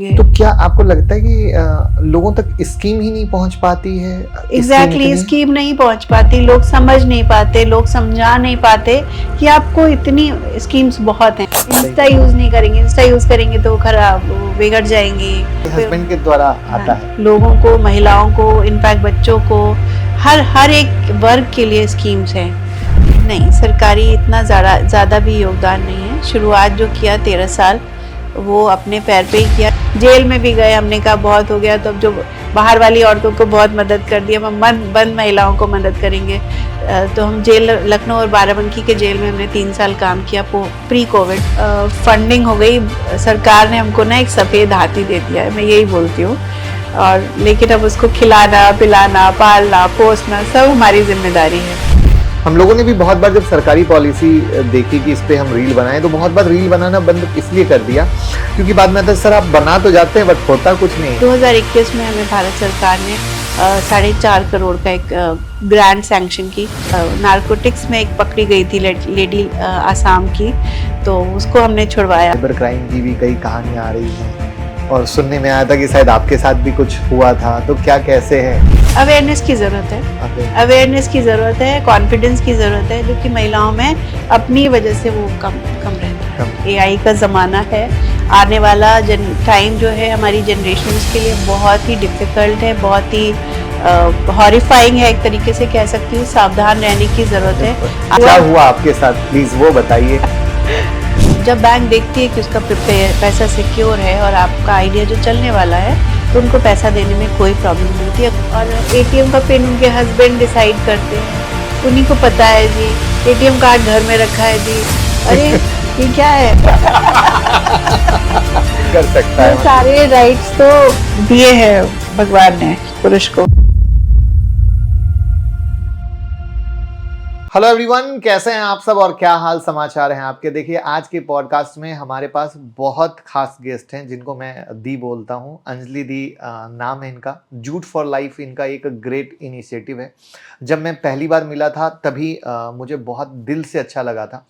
करेंगे। तो क्या आपको लगता है कि लोगों तक स्कीम ही नहीं पहुंच पाती है? एग्जैक्टली, स्कीम नहीं पहुंच पाती, लोग समझ नहीं पाते, लोग समझा नहीं पाते कि आपको इतनी स्कीम्स बहुत हैं। इंस्टा यूज नहीं करेंगे, इंस्टा यूज करेंगे तो खराब बिगड़ जाएंगे। हस्बैंड के द्वारा आता है लोगों को, महिलाओं को, इनफैक्ट बच्चों को, हर एक वर्ग के लिए स्कीम्स हैं। नहीं, सरकारी इतना ज़्यादा भी योगदान नहीं है। शुरुआत जो किया 13 साल, वो अपने पैर पे ही किया। जेल में भी गए, हमने कहा बहुत हो गया, तो अब जो बाहर वाली औरतों को बहुत मदद कर दी, हम बंद महिलाओं को मदद करेंगे। तो हम जेल, लखनऊ और बाराबंकी के जेल में हमने 3 साल काम किया प्री कोविड। फंडिंग हो गई, सरकार ने हमको ना एक सफ़ेद हाथी दे दिया है, मैं यही बोलती हूँ। और लेकिन अब उसको खिलाना, पिलाना, पालना, पोसना सब हमारी जिम्मेदारी है। हम लोगों ने भी बहुत बार जब सरकारी पॉलिसी देखी कि इस पे हम रील बनाएं, तो बहुत बार रील बनाना बंद इसलिए कर दिया क्योंकि बाद में आता सर आप बना तो जाते हैं बट होता कुछ नहीं। 2021 में हमें भारत सरकार ने 4.5 करोड़ का एक ग्रांट सैंक्शन की। नारकोटिक्स में एक पकड़ी गई थी लेडी आसाम की, तो उसको हमने छुड़वाया। साइबर क्राइम की भी कई कहानियां आ रही हैं और सुनने में आया था कि शायद आपके साथ भी कुछ हुआ था, तो क्या कैसे है? अवेयरनेस की ज़रूरत है, अवेयरनेस की ज़रूरत है, कॉन्फिडेंस की ज़रूरत है, जो कि महिलाओं में अपनी वजह से वो कम रहता है। एआई का ज़माना है, आने वाला टाइम जो है हमारी जनरेशन के लिए बहुत ही डिफ़िकल्ट है, बहुत ही हॉरिफाइंग है, एक तरीके से कह सकती हूँ। सावधान रहने की ज़रूरत है। क्या हुआ आपके साथ, प्लीज़ वो बताइए। जब बैंक देखती है कि उसका पैसा सिक्योर है और आपका आइडिया जो चलने वाला है, तो उनको पैसा देने में कोई प्रॉब्लम नहीं होती है। और एटीएम का पिन उनके हस्बैंड डिसाइड करते हैं, उन्हीं को पता है जी एटीएम कार्ड घर में रखा है जी, अरे ये क्या है। कर सकता है, सारे राइट्स तो दिए हैं भगवान ने पुरुष को। हेलो एवरीवन, कैसे हैं आप सब और क्या हाल समाचार हैं आपके? देखिए, आज के पॉडकास्ट में हमारे पास बहुत खास गेस्ट हैं जिनको मैं दी बोलता हूं। अंजलि दी नाम है इनका। जूट फॉर लाइफ इनका एक ग्रेट इनिशिएटिव है। जब मैं पहली बार मिला था तभी मुझे बहुत दिल से अच्छा लगा था।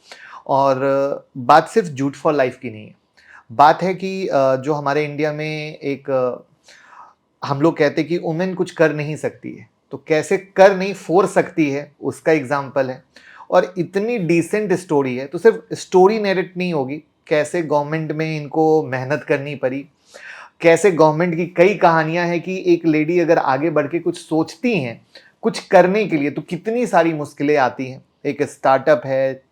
और बात सिर्फ जूट फॉर लाइफ की नहीं है, बात है कि जो हमारे इंडिया में एक हम लोग कहते हैं कि वुमेन कुछ कर नहीं सकती है, तो कैसे कर नहीं फोर सकती है उसका एग्जाम्पल है। और इतनी डिसेंट स्टोरी है, तो सिर्फ स्टोरी नैरेट नहीं होगी, कैसे गवर्नमेंट में इनको मेहनत करनी पड़ी, कैसे गवर्नमेंट की कई कहानियां हैं कि एक लेडी अगर आगे बढ़ के कुछ सोचती हैं कुछ करने के लिए तो कितनी सारी मुश्किलें आती हैं। एक स्टार्टअप है,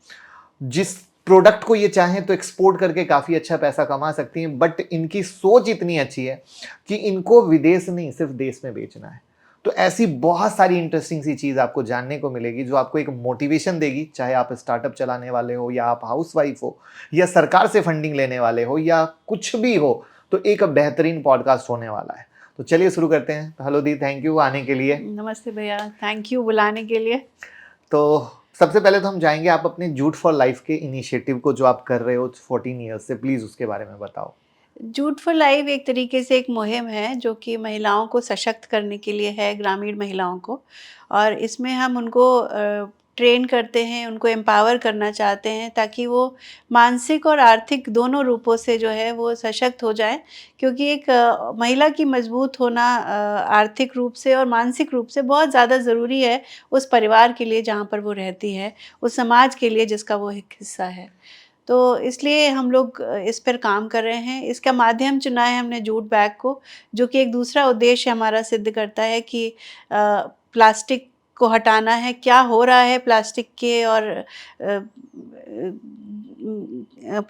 जिस प्रोडक्ट को ये चाहें तो एक्सपोर्ट करके काफ़ी अच्छा पैसा कमा सकती हैं, बट इनकी सोच इतनी अच्छी है कि इनको विदेश नहीं सिर्फ देश में बेचना है। तो ऐसी बहुत सारी इंटरेस्टिंग सी चीज़ आपको जानने को मिलेगी जो आपको एक मोटिवेशन देगी, चाहे आप स्टार्टअप चलाने वाले हो या आप हाउसवाइफ हो या सरकार से फंडिंग लेने वाले हो या कुछ भी हो, तो एक बेहतरीन पॉडकास्ट होने वाला है। तो चलिए शुरू करते हैं। हेलो दी, थैंक यू आने के लिए। नमस्ते भैया, थैंक यू बुलाने के लिए। तो सबसे पहले तो हम जाएंगे आप अपने जूट फॉर लाइफ के इनिशिएटिव को जो आप कर रहे हो 14 ईयर्स से, प्लीज़ उसके बारे में बताओ। जूट फॉर लाइफ एक तरीके से एक मुहिम है जो कि महिलाओं को सशक्त करने के लिए है, ग्रामीण महिलाओं को। और इसमें हम उनको ट्रेन करते हैं, उनको एम्पावर करना चाहते हैं ताकि वो मानसिक और आर्थिक दोनों रूपों से जो है वो सशक्त हो जाए। क्योंकि एक महिला की मजबूत होना आर्थिक रूप से और मानसिक रूप से बहुत ज़्यादा ज़रूरी है उस परिवार के लिए जहाँ पर वो रहती है, उस समाज के लिए जिसका वो एक हिस्सा है। तो इसलिए हम लोग इस पर काम कर रहे हैं। इसका माध्यम चुना है हमने जूट बैग को, जो कि एक दूसरा उद्देश्य हमारा सिद्ध करता है कि प्लास्टिक को हटाना है। क्या हो रहा है प्लास्टिक के और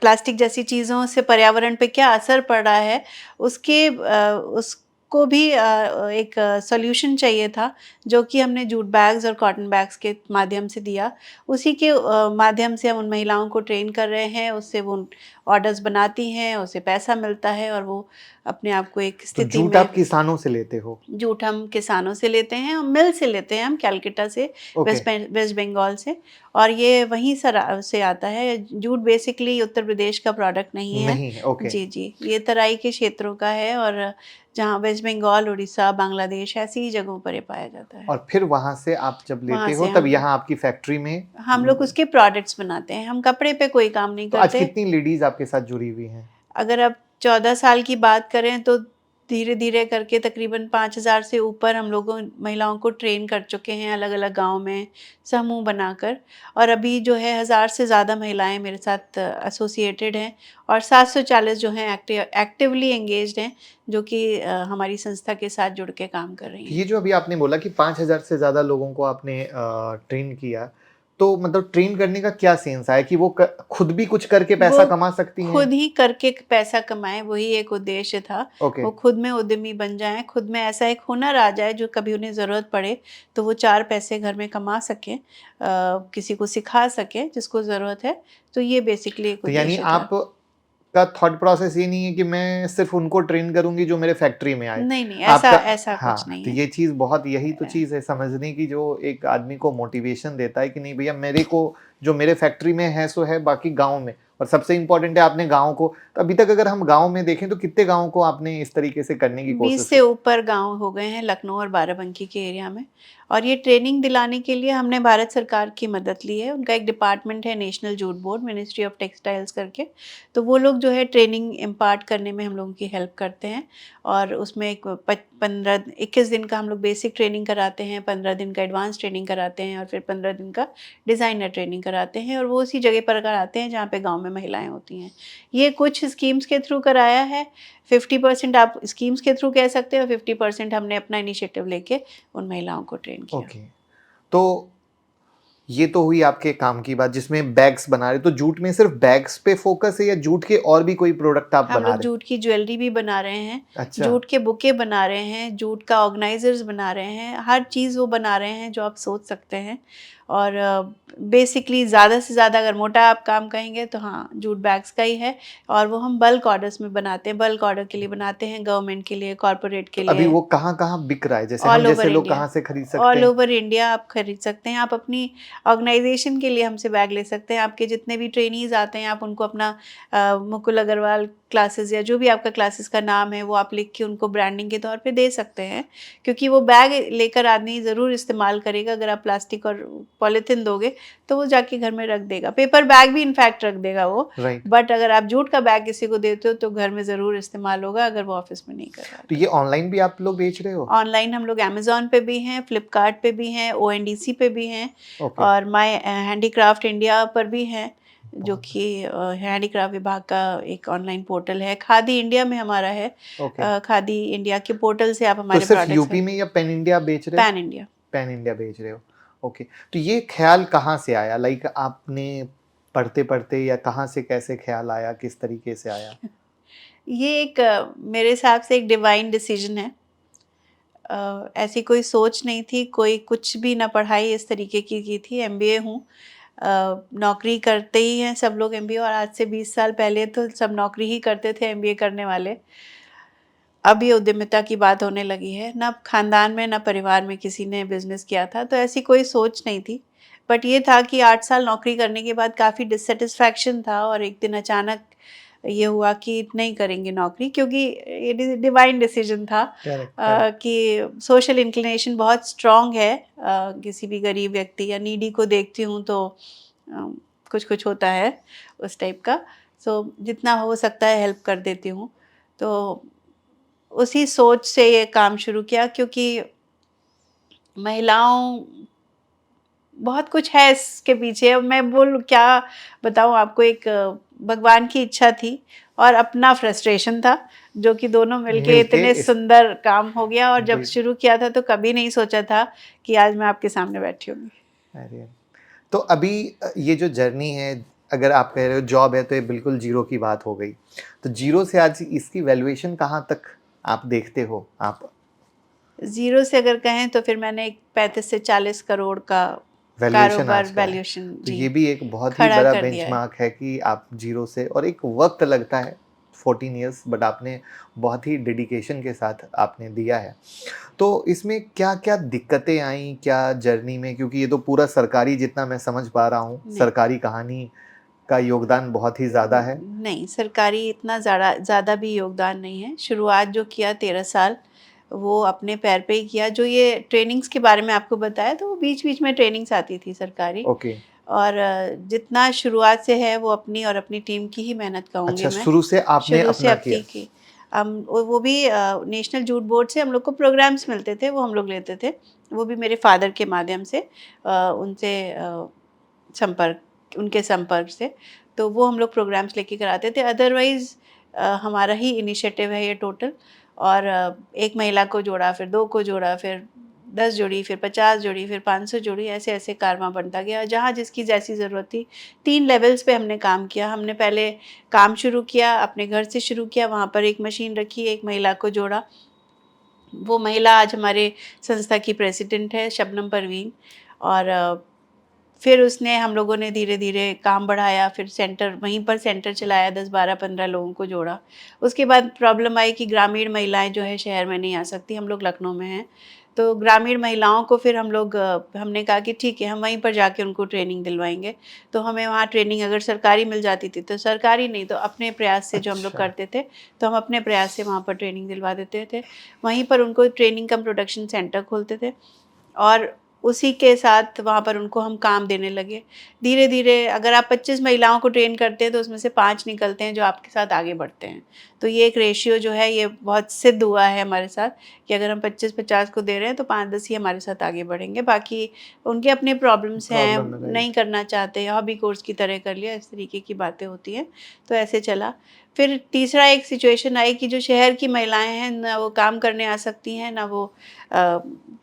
प्लास्टिक जैसी चीज़ों से पर्यावरण पे क्या असर पड़ रहा है, उसको भी एक सॉल्यूशन चाहिए था, जो कि हमने जूट बैग्स और कॉटन बैग्स के माध्यम से दिया। उसी के माध्यम से हम उन महिलाओं को ट्रेन कर रहे हैं, उससे वो ऑर्डर्स बनाती हैं, उसे पैसा मिलता है और वो अपने आप को एक स्थिति जूट आप किसानों से लेते हो? जूट हम किसानों से लेते हैं, हम मिल से लेते हैं, हम कैलकाटा से, वेस्ट बंगाल से। और ये वहीं से आता है। जूट बेसिकली उत्तर प्रदेश का प्रोडक्ट नहीं है। जी जी, ये तराई के क्षेत्रों का है और जहाँ वेस्ट बंगाल, उड़ीसा, बांग्लादेश ऐसी ही जगहों पर ये पाया जाता है। और फिर वहाँ से आप जब लेते हो तब यहाँ आपकी फैक्ट्री में हम लोग उसके प्रोडक्ट्स बनाते हैं। हम कपड़े पे कोई काम नहीं करते। आज कितनी लेडीज आपके साथ जुड़ी हुई हैं? अगर आप 14 साल की बात करें तो धीरे धीरे करके तकरीबन 5,000 से ऊपर हम लोगों महिलाओं को ट्रेन कर चुके हैं अलग अलग गांव में समूह बनाकर। और अभी जो है 1,000 से ज़्यादा महिलाएं मेरे साथ एसोसिएटेड हैं और 740 जो हैं एक्टिवली एंगेज्ड हैं, जो कि हमारी संस्था के साथ जुड़ के काम कर रही हैं। ये जो अभी आपने बोला कि 5,000 से ज़्यादा लोगों को आपने ट्रेन किया, तो मतलब ट्रेन करने का क्या सेंस आया कि वो खुद भी कुछ करके पैसा वो कमा सकती हैं? खुद ही करके पैसा कमाएं, वही एक उद्देश्य था। ओके। वो खुद में उद्यमी बन जाएं, खुद में ऐसा एक हुनर आ जाए जो कभी उन्हें ज़रूरत पड़े तो वो 4 पैसे घर में कमा सकें, किसी को सिखा सकें जिसको ज़रूरत है। तो ये बेसिकली एक तो यानी उद्देश्य था। आपका थॉट प्रोसेस ये नहीं है कि मैं सिर्फ उनको ट्रेन करूंगी जो मेरे फैक्ट्री में आए। नहीं, नहीं, ऐसा आपका ऐसा कुछ हाँ, नहीं तो है। ये चीज़ बहुत, यही तो चीज़ है समझने की, जो एक आदमी को मोटिवेशन देता है कि नहीं भैया, मेरे को जो मेरे फैक्ट्री में है सो है, बाकी गाँव में, और सबसे इम्पोर्टेंट है आपने गाँव को, तो अभी तक अगर हम गाँव में देखें तो कितने गाँव को आपने इस तरीके से करने की 20 कोशिश से की? ऊपर गांव हो गए हैं लखनऊ और बाराबंकी के एरिया में। और ये ट्रेनिंग दिलाने के लिए हमने भारत सरकार की मदद ली है। उनका एक डिपार्टमेंट है national jute board, ministry of textiles करके। तो वो लोग जो है ट्रेनिंग इम्पार्ट करने में हम लोगों की हेल्प करते हैं। और उसमें एक 21 दिन का हम लोग बेसिक ट्रेनिंग कराते हैं, 15 दिन का एडवांस ट्रेनिंग कराते हैं और फिर 15 दिन का डिज़ाइनर ट्रेनिंग कराते हैं। और वो उसी जगह पर कराते हैं जहाँ पे गाँव में महिलाएँ होती हैं। ये कुछ स्कीम्स के थ्रू कराया है। 50% आप स्कीम्स के थ्रू कह सकते हो, 50% हमने अपना इनिशिएटिव लेके उन महिलाओं को ट्रेन किया। ओके। तो ये तो हुई आपके काम की बात जिसमें बैग्स बना रहे, तो जूट में सिर्फ बैग्स पे फोकस है या जूट के और भी कोई प्रोडक्ट आप हम बना लोग रहे हैं? जूट की ज्वेलरी भी बना रहे हैं, अच्छा। जूट के बुके बना रहे हैं, जूट का ऑर्गेनाइजर्स बना रहे हैं, हर चीज़ वो बना रहे हैं जो आप सोच सकते हैं। और बेसिकली ज़्यादा से ज़्यादा अगर मोटा आप काम कहेंगे तो हाँ, जूट बैग्स का ही है। और वो हम बल्क ऑर्डर्स में बनाते हैं, बल्क ऑर्डर के लिए बनाते हैं, गवर्नमेंट के लिए, कॉरपोरेट के तो अभी लिए। वो कहाँ-कहाँ बिक रहा है? जैसे हम ऑल जैसे ओवर लोग इंडिया, कहाँ से खरीद सकते ऑल हैं? ओवर इंडिया आप खरीद सकते हैं। आप अपनी ऑर्गेनाइजेशन के लिए हमसे बैग ले सकते हैं। आपके जितने भी ट्रेनीज आते हैं आप उनको अपना मुकुल अग्रवाल क्लासेस या जो भी आपका क्लासेस का नाम है वो आप लिख के उनको ब्रांडिंग के तौर पे दे सकते हैं। क्योंकि वो बैग लेकर आदमी ज़रूर इस्तेमाल करेगा। अगर आप प्लास्टिक और पॉलीथीन दोगे तो वो जाके घर में रख देगा, पेपर बैग भी इनफैक्ट रख देगा वो। राइट। बट अगर आप जूट का बैग किसी को देते हो तो घर में ज़रूर इस्तेमाल होगा, अगर वो ऑफिस में नहीं कर रहा है तो ये ऑनलाइन भी आप लोग बेच रहे हो? ऑनलाइन हम लोग अमेज़न पे भी हैं, फ्लिपकार्ट पे भी हैं, ओएनडीसी पे भी हैं ओके। और माय हैंडीक्राफ्ट इंडिया पर भी हैं, जो बहुत कि हैंडीक्राफ्ट विभाग का एक ऑनलाइन पोर्टल है। खादी इंडिया में हमारा है। ओके। खादी इंडिया के पोर्टल से आप तो हमारे सिर्फ प्रोडक्ट्स यूपी में या पैन इंडिया बेच रहे हो? Pan India. पैन इंडिया बेच रहे हो। ओके। तो ये ख्याल कहाँ से आया? लाइक आपने पढ़ते-पढ़ते, या कहाँ से कैसे ख्याल आया? किस तरीके से आया? ये एक मेरे हिसाब से एक डिवाइन डिसीजन है। ऐसी कोई सोच नहीं थी, कोई कुछ भी ना पढ़ाई इस तरीके की थी। एमबीए हूँ। नौकरी करते ही हैं सब लोग एमबीए, और आज से 20 साल पहले तो सब नौकरी ही करते थे एमबीए करने वाले। अब ये उद्यमिता की बात होने लगी है। ना खानदान में ना परिवार में किसी ने बिजनेस किया था, तो ऐसी कोई सोच नहीं थी। बट ये था कि 8 साल नौकरी करने के बाद काफ़ी डिससेटिस्फैक्शन था और एक दिन अचानक ये हुआ कि नहीं करेंगे नौकरी, क्योंकि ये डिवाइन डिसीजन था। Correct, correct. कि सोशल इंक्लिनेशन बहुत स्ट्रॉन्ग है। किसी भी गरीब व्यक्ति या नीडी को देखती हूँ तो कुछ कुछ होता है उस टाइप का। सो जितना हो सकता है हेल्प कर देती हूँ। तो उसी सोच से ये काम शुरू किया, क्योंकि महिलाओं बहुत कुछ है इसके पीछे। अब मैं बोलूँ क्या बताऊँ आपको, एक भगवान की इच्छा थी और अपना फ्रस्ट्रेशन था, जो कि दोनों मिलके मिलके इतने इस सुंदर काम हो गया। और जब बिल शुरू किया था तो कभी नहीं सोचा था कि आज मैं आपके सामने बैठी होंगी। अरे! तो अभी ये जो जर्नी है, अगर आप कह रहे हो जॉब है, तो ये बिल्कुल ज़ीरो की बात हो गई। तो ज़ीरो से आज इसकी वैल्यूएशन कहाँ तक आप देखते हो आप? ज़ीरो से अगर कहें तो फिर मैंने एक 35 से 40 करोड़ का वैल्यूएशन कारोबार आज का है। वैल्यूएशन तो जी ये भी एक बहुत ही खड़ा बड़ा कर दिया है। बेंचमार्क है कि आप ज़ीरो से, और एक वक़्त लगता है 14 इयर्स, बट आपने बहुत ही डेडिकेशन के साथ आपने दिया है। तो इसमें क्या-क्या दिक्कतें आईं, क्या जर्नी में? क्योंकि ये तो पूरा सरकारी, जितना मैं समझ पा रहा हूँ, नहीं, सरकारी कहानी का योगदान बहुत ही ज़्यादा है। नहीं, सरकारी इतना ज़्यादा भी योगदान नहीं है। शुरुआत जो किया 13 साल, वो अपने पैर पे ही किया। जो ये ट्रेनिंग्स के बारे में आपको बताया, तो वो बीच-बीच में ट्रेनिंग्स आती थी सरकारी। ओके। और जितना शुरुआत से है वो अपनी और अपनी टीम की ही मेहनत कहूँगी अच्छा, मैं। शुरू से आपने शुरू से अपना किया। अपनी की। हम वो भी नेशनल जूट बोर्ड से हम लोग को प्रोग्राम्स मिलते थे, वो हम लोग लेते थे। वो भी मेरे फादर के माध्यम से, उनसे उनके संपर्क से। तो वो हम लोग प्रोग्राम्स लेके कराते थे। अदरवाइज़ हमारा ही इनिशिएटिव है ये टोटल। और एक महिला को जोड़ा, फिर 2 को जोड़ा, फिर 10 जोड़ी, फिर 50 जोड़ी, फिर 500 जोड़ी, ऐसे-ऐसे कारवां बनता गया। जहाँ जिसकी जैसी ज़रूरत थी। 3 लेवल्स पे हमने काम किया। हमने पहले काम शुरू किया, अपने घर से शुरू किया, वहाँ पर एक मशीन रखी, एक महिला को जोड़ा। वो महिला आज हमारे संस्था की प्रेसिडेंट है, शबनम परवीन। और फिर उसने, हम लोगों ने धीरे-धीरे काम बढ़ाया, फिर सेंटर, वहीं पर सेंटर चलाया, 10, 12, 15 लोगों को जोड़ा। उसके बाद प्रॉब्लम आई कि ग्रामीण महिलाएँ जो है शहर में नहीं आ सकती, हम लोग लखनऊ में हैं। तो ग्रामीण महिलाओं को फिर हम लोग हमने कहा कि ठीक है, हम वहीं पर जाके उनको ट्रेनिंग दिलवाएँगे। तो हमें वहाँ ट्रेनिंग अगर सरकारी मिल जाती थी तो सरकारी, नहीं तो अपने प्रयास से जो हम लोग अच्छा। करते थे, तो हम अपने प्रयास से वहाँ पर ट्रेनिंग दिलवा देते थे। वहीं पर उनको ट्रेनिंग कम प्रोडक्शन सेंटर खोलते थे और उसी के साथ वहाँ पर उनको हम काम देने लगे। धीरे-धीरे अगर आप 25 महिलाओं को ट्रेन करते हैं तो उसमें से 5 निकलते हैं जो आपके साथ आगे बढ़ते हैं। तो ये एक रेशियो जो है ये बहुत सिद्ध हुआ है हमारे साथ कि अगर हम 25-50 को दे रहे हैं तो 5-10 ही हमारे साथ आगे बढ़ेंगे। बाकी उनके अपने प्रॉब्लम्स हैं, प्रॉब्लम है, नहीं राइट। करना चाहते, हॉबी कोर्स की तरह कर लिया, इस तरीके की बातें होती हैं। तो ऐसे चला। फिर तीसरा एक सिचुएशन आई कि जो शहर की महिलाएँ हैं, ना वो काम करने आ सकती हैं, ना वो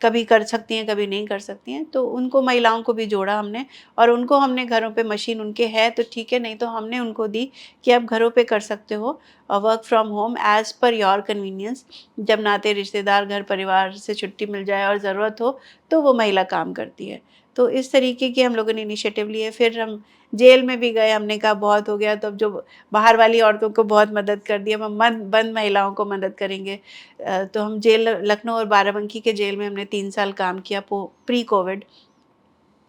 कभी कर सकती हैं, कभी नहीं कर सकती हैं। तो उनको महिलाओं को भी जोड़ा हमने और उनको हमने घरों पे, मशीन उनके है तो ठीक है, नहीं तो हमने उनको दी कि आप घरों पे कर सकते हो work from home as per your convenience. जब नाते रिश्तेदार, घर परिवार से छुट्टी मिल जाए और ज़रूरत हो तो वो महिला काम करती है। तो इस तरीके के हम लोगों ने इनिशिएटिव लिए। फिर हम जेल में भी गए, हमने कहा बहुत हो गया, तो अब जो बाहर वाली औरतों को बहुत मदद कर दी, अब हम बंद महिलाओं को मदद करेंगे। तो हम जेल, लखनऊ और बाराबंकी के जेल में हमने 3 साल काम किया प्री कोविड।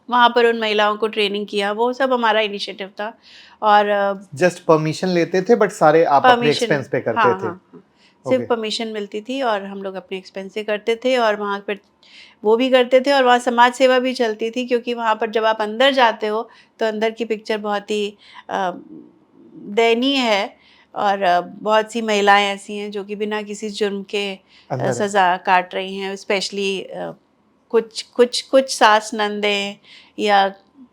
वहाँ पर उन महिलाओं को ट्रेनिंग किया, वो सब हमारा इनिशिएटिव था। और जस्ट परमिशन लेते थे बट सारे आप अपने परमिशन, एक्सपेंस पे करते हाँ, थे। हाँ, हाँ। सिर्फ़ ओके। परमिशन मिलती थी और हम लोग अपने एक्सपेंस से करते थे और वहाँ पर वो भी करते थे और वहाँ समाज सेवा भी चलती थी, क्योंकि वहाँ पर जब आप अंदर जाते हो, तो अंदर की पिक्चर बहुत ही दयनीय है। और बहुत सी महिलाएँ ऐसी हैं जो कि बिना किसी जुर्म के अंदर है। सज़ा काट रही हैं। स्पेशली कुछ सास नंदें, या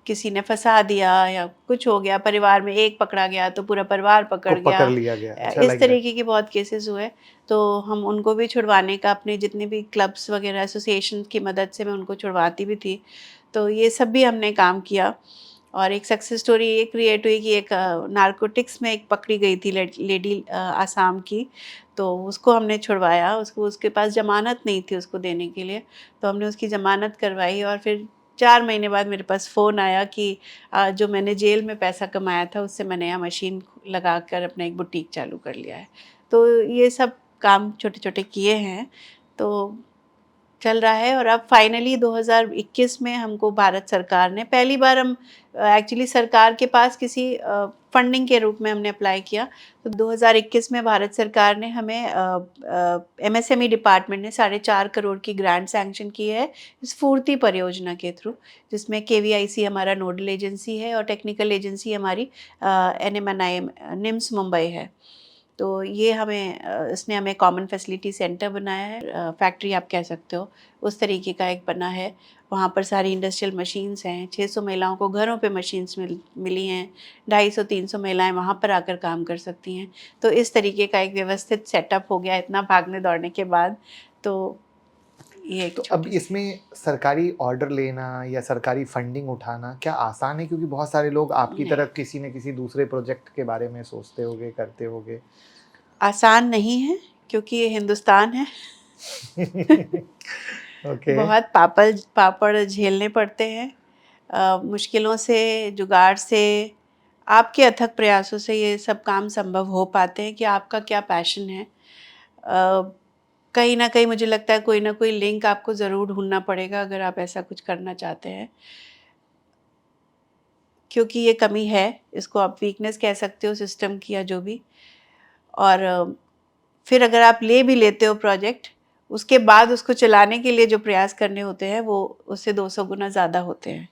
किसी ने फँसा दिया या कुछ हो गया, परिवार में एक पकड़ा गया तो पूरा परिवार को पकड़ पकड़ गया। लिया गया, अच्छा, इस लाइक दैट। तरीके के बहुत केसेस हुए। तो हम उनको भी छुड़वाने का, अपने जितने भी क्लब्स वगैरह एसोसिएशन की मदद से मैं उनको छुड़वाती भी थी। तो ये सब भी हमने काम किया। और एक सक्सेस स्टोरी ये क्रिएट हुई कि एक नारकोटिक्स में एक पकड़ी गई थी लेडी, आसाम की। तो उसको हमने छुड़वाया, उसको, उसके पास ज़मानत नहीं थी उसको देने के लिए। तो हमने उसकी ज़मानत करवाई और फिर 4 महीने बाद मेरे पास फ़ोन आया कि जो मैंने जेल में पैसा कमाया था उससे मैं नया मशीन लगाकर अपना एक बुटीक चालू कर लिया है। तो ये सब काम छोटे-छोटे किए हैं। तो चल रहा है। और अब फाइनली 2021 में हमको भारत सरकार ने, पहली बार हम एक्चुअली सरकार के पास किसी फंडिंग के रूप में हमने अप्लाई किया। तो 2021 में भारत सरकार ने हमें एमएसएमई डिपार्टमेंट ने 4.5 करोड़ की ग्रांट सैंक्शन की है स्फूर्ति परियोजना के थ्रू, जिसमें केवीआईसी हमारा नोडल एजेंसी है और टेक्निकल एजेंसी हमारी एनएमएनआईएम निम्स मुंबई है। तो ये हमें इसने हमें कॉमन फैसिलिटी सेंटर बनाया है, फैक्ट्री आप कह सकते हो, उस तरीके का एक बना है। वहाँ पर सारी इंडस्ट्रियल मशीन्स हैं। 600 महिलाओं को घरों पे मशीन्स मिली हैं। 250-300 महिलाएं वहाँ पर आकर काम कर सकती हैं। तो इस तरीके का एक व्यवस्थित सेटअप हो गया इतना भागने दौड़ने के बाद। तो ये एक तो अब छोटी सी। इसमें सरकारी ऑर्डर लेना या सरकारी फंडिंग उठाना क्या आसान है? क्योंकि बहुत सारे लोग आपकी नहीं, तरह किसी न किसी दूसरे प्रोजेक्ट के बारे में सोचते होंगे, करते होंगे। आसान नहीं है, क्योंकि ये हिंदुस्तान है। ओके। बहुत पापड़ झेलने पड़ते हैं। मुश्किलों से, जुगाड़ से, आपके अथक प्रयासों से ये सब काम संभव हो पाते हैं कि आपका क्या पैशन है। कहीं न कहीं मुझे लगता है कोई ना कोई लिंक आपको ज़रूर ढूँढना पड़ेगा अगर आप ऐसा कुछ करना चाहते हैं। क्योंकि ये कमी है, इसको आप वीकनेस कह सकते हो सिस्टम की या जो भी। और फिर अगर आप ले भी लेते हो प्रोजेक्ट, उसके बाद उसको चलाने के लिए जो प्रयास करने होते हैं वो उससे 200 गुना ज़्यादा होते हैं।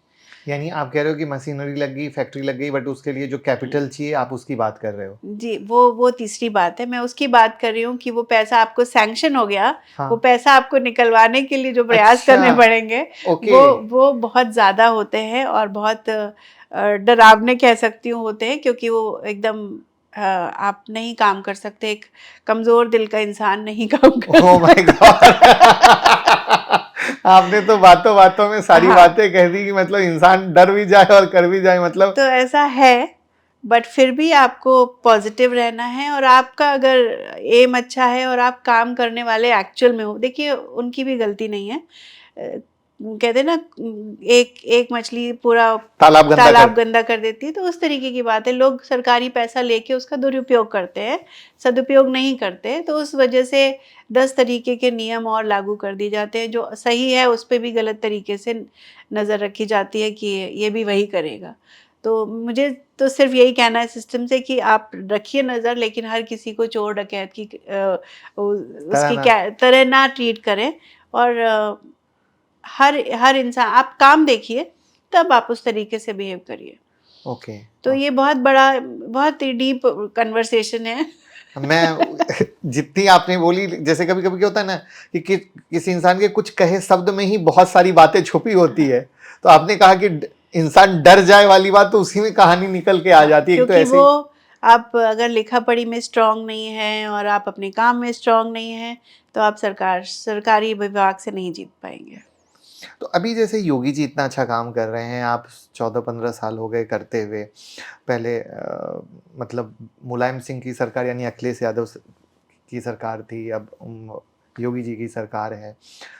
यानी आप कह रहे हो कि मशीनरी लग गई, फैक्ट्री लग गई, बट उसके लिए जो कैपिटल चाहिए आप उसकी बात कर रहे हो। जी, वो तीसरी बात है। मैं उसकी बात कर रही हूँ कि वो पैसा आपको सैंक्शन हो गया, वो हाँ। पैसा आपको निकलवाने के लिए जो प्रयास अच्छा। करने पड़ेंगे, ओके। वो बहुत ज़्यादा होते हैं और बहुत डरावने कह सकती हूँ होते हैं, क्योंकि वो एकदम आप नहीं काम कर सकते, एक कमज़ोर दिल का इंसान नहीं काम कर ओह माय सकता। गॉड। आपने तो बातों बातों में सारी हाँ, बातें कह दी कि मतलब इंसान डर भी जाए और कर भी जाए, मतलब। तो ऐसा है, बट फिर भी आपको पॉजिटिव रहना है और आपका अगर एम अच्छा है और आप काम करने वाले एक्चुअल में हो, देखिए उनकी भी गलती नहीं है। कहते हैं ना, एक एक मछली पूरा तालाब गंदा कर। तालाब गंदा कर देती है, तो उस तरीके की बात है। लोग सरकारी पैसा लेके उसका दुरुपयोग करते हैं, सदुपयोग नहीं करते, तो उस वजह से 10 तरीके के नियम और लागू कर दिए जाते हैं। जो सही है उस पे भी गलत तरीके से नज़र रखी जाती है कि ये भी वही करेगा। तो मुझे तो सिर्फ यही कहना है सिस्टम से कि आप रखिए नज़र, लेकिन हर किसी को चोर डकैत की तरह उसकी ना। क्या तरह ना ट्रीट करें। और हर हर इंसान, आप काम देखिए तब आप उस तरीके से बिहेव करिए। ओके। तो ये बहुत बड़ा, बहुत ही डीप कन्वर्सेशन है। मैं जितनी आपने बोली, जैसे कभी कभी क्या होता है ना कि किसी इंसान के कुछ कहे शब्द में ही बहुत सारी बातें छुपी होती है। तो आपने कहा कि इंसान डर जाए वाली बात, तो उसी में कहानी निकल के आ हाँ, जाती है, एक तो क्योंकि ऐसे वो, ही। आप अगर लिखा पढ़ी में स्ट्रांग नहीं हैं और आप अपने काम में स्ट्रांग नहीं हैं, तो आप सरकारी विभाग से नहीं जीत पाएंगे। तो अभी जैसे योगी जी इतना अच्छा काम कर रहे हैं, आप 14-15 साल हो गए करते हुए। पहले मतलब मुलायम सिंह की सरकार यानी अखिलेश यादव की सरकार थी, अब योगी जी की सरकार है।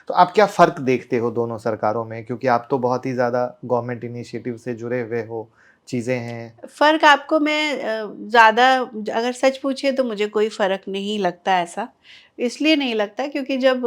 तो आप क्या फ़र्क देखते हो दोनों सरकारों में, क्योंकि आप तो बहुत ही ज़्यादा गवर्नमेंट इनिशिएटिव से जुड़े हुए हो, चीज़ें हैं। फ़र्क आपको मैं ज़्यादा, अगर सच पूछिए तो मुझे कोई फ़र्क नहीं लगता ऐसा। इसलिए नहीं लगता क्योंकि जब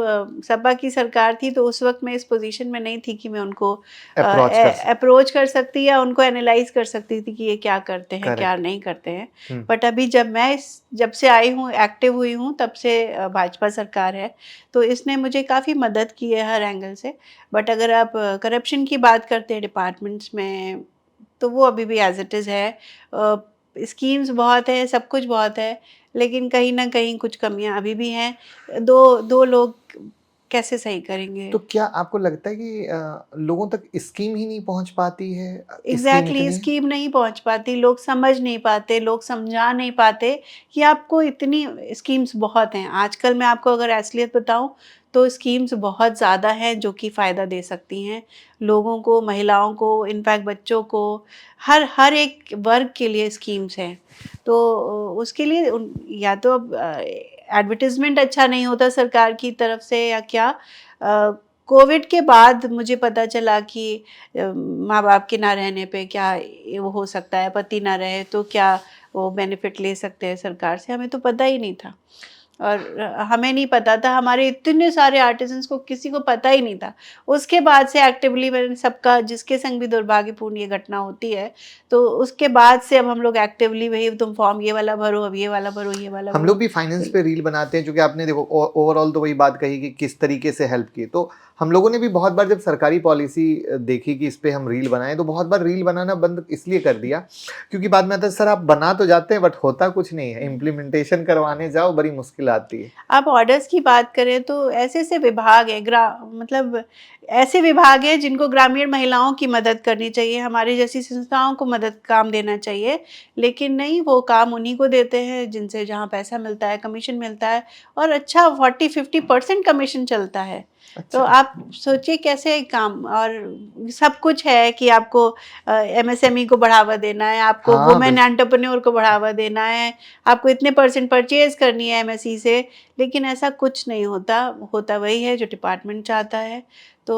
सपा की सरकार थी तो उस वक़्त मैं इस पोज़ीशन में नहीं थी कि मैं उनको अप्रोच कर सकते। अप्रोच कर सकती या उनको एनालाइज़ कर सकती थी कि ये क्या करते हैं, क्या करेक्ट। नहीं करते हैं। हुँ। बट अभी जब से आई हूँ, एक्टिव हुई हूँ, तब से भाजपा सरकार है, तो इसने मुझे काफ़ी मदद की है हर एंगल से। बट अगर आप करप्शन की बात करते हैं डिपार्टमेंट्स में, तो वो अभी भी एज़ इट इज़ है। स्कीम्स बहुत है, सब कुछ बहुत है, लेकिन कहीं न कहीं कुछ कमियाँ अभी भी हैं। 2 लोग कैसे सही करेंगे? तो क्या आपको लगता है कि लोगों तक स्कीम ही नहीं पहुँच पाती है? स्कीम एग्ज़ैक्टली, इतनी है? स्कीम नहीं पहुँच पाती, लोग समझ नहीं पाते, लोग समझा नहीं पाते कि आपको इतनी स्कीम्स बहुत हैं। आजकल मैं आपको अगर असलियत बताऊँ, तो स्कीम्स बहुत ज़्यादा हैं जो कि फ़ायदा दे सकती हैं लोगों को, महिलाओं को, इनफैक्ट बच्चों को, हर एक वर्ग के लिए स्कीम्स हैं। तो उसके लिए या तो अब एडवर्टाइज़मेंट अच्छा नहीं होता सरकार की तरफ से या क्या। कोविड के बाद मुझे पता चला कि माँ-बाप के ना रहने पे क्या वो हो सकता है, पति ना रहे तो क्या वो बेनिफिट ले सकते हैं सरकार से, हमें तो पता ही नहीं था। और हमें नहीं पता था, हमारे इतने सारे आर्टिज़न्स को किसी को पता ही नहीं था। उसके बाद से एक्टिवली मैंने सबका, जिसके संग भी दुर्भाग्यपूर्ण ये घटना होती है, तो उसके बाद से अब हम लोग एक्टिवली भई तुम फॉर्म ये वाला भरो, अब ये वाला भरो, ये वाला हम लोग भरो। भी फाइनेंस तो पे रील बनाते हैं, क्योंकि आपने देखो ओवरऑल तो वही बात कही कि किस तरीके से हेल्प की। तो हम लोगों ने भी बहुत बार जब सरकारी पॉलिसी देखी कि इस पे हम रील बनाएं, तो बहुत बार रील बनाना बंद इसलिए कर दिया क्योंकि बाद में आता है, सर आप बना तो जाते हैं बट होता कुछ नहीं है, इम्प्लीमेंटेशन करवाने जाओ बड़ी मुश्किल आती है। आप ऑर्डर्स की बात करें तो ऐसे-ऐसे विभाग हैं, मतलब ऐसे विभाग हैं जिनको ग्रामीण महिलाओं की मदद करनी चाहिए, हमारी जैसी संस्थाओं को मदद काम देना चाहिए, लेकिन नहीं, वो काम उन्हीं को देते हैं जिनसे, जहाँ पैसा मिलता है, कमीशन मिलता है, और अच्छा 40-50% कमीशन चलता है। तो अच्छा। आप सोचिए कैसे काम, और सब कुछ है कि आपको एमएसएमई को बढ़ावा देना है, आपको हाँ वुमेन बिल्कुल। एंटरप्रेन्योर को बढ़ावा देना है, आपको इतने परसेंट परचेज़ करनी है एमएसई से, लेकिन ऐसा कुछ नहीं होता, होता वही है जो डिपार्टमेंट चाहता है। तो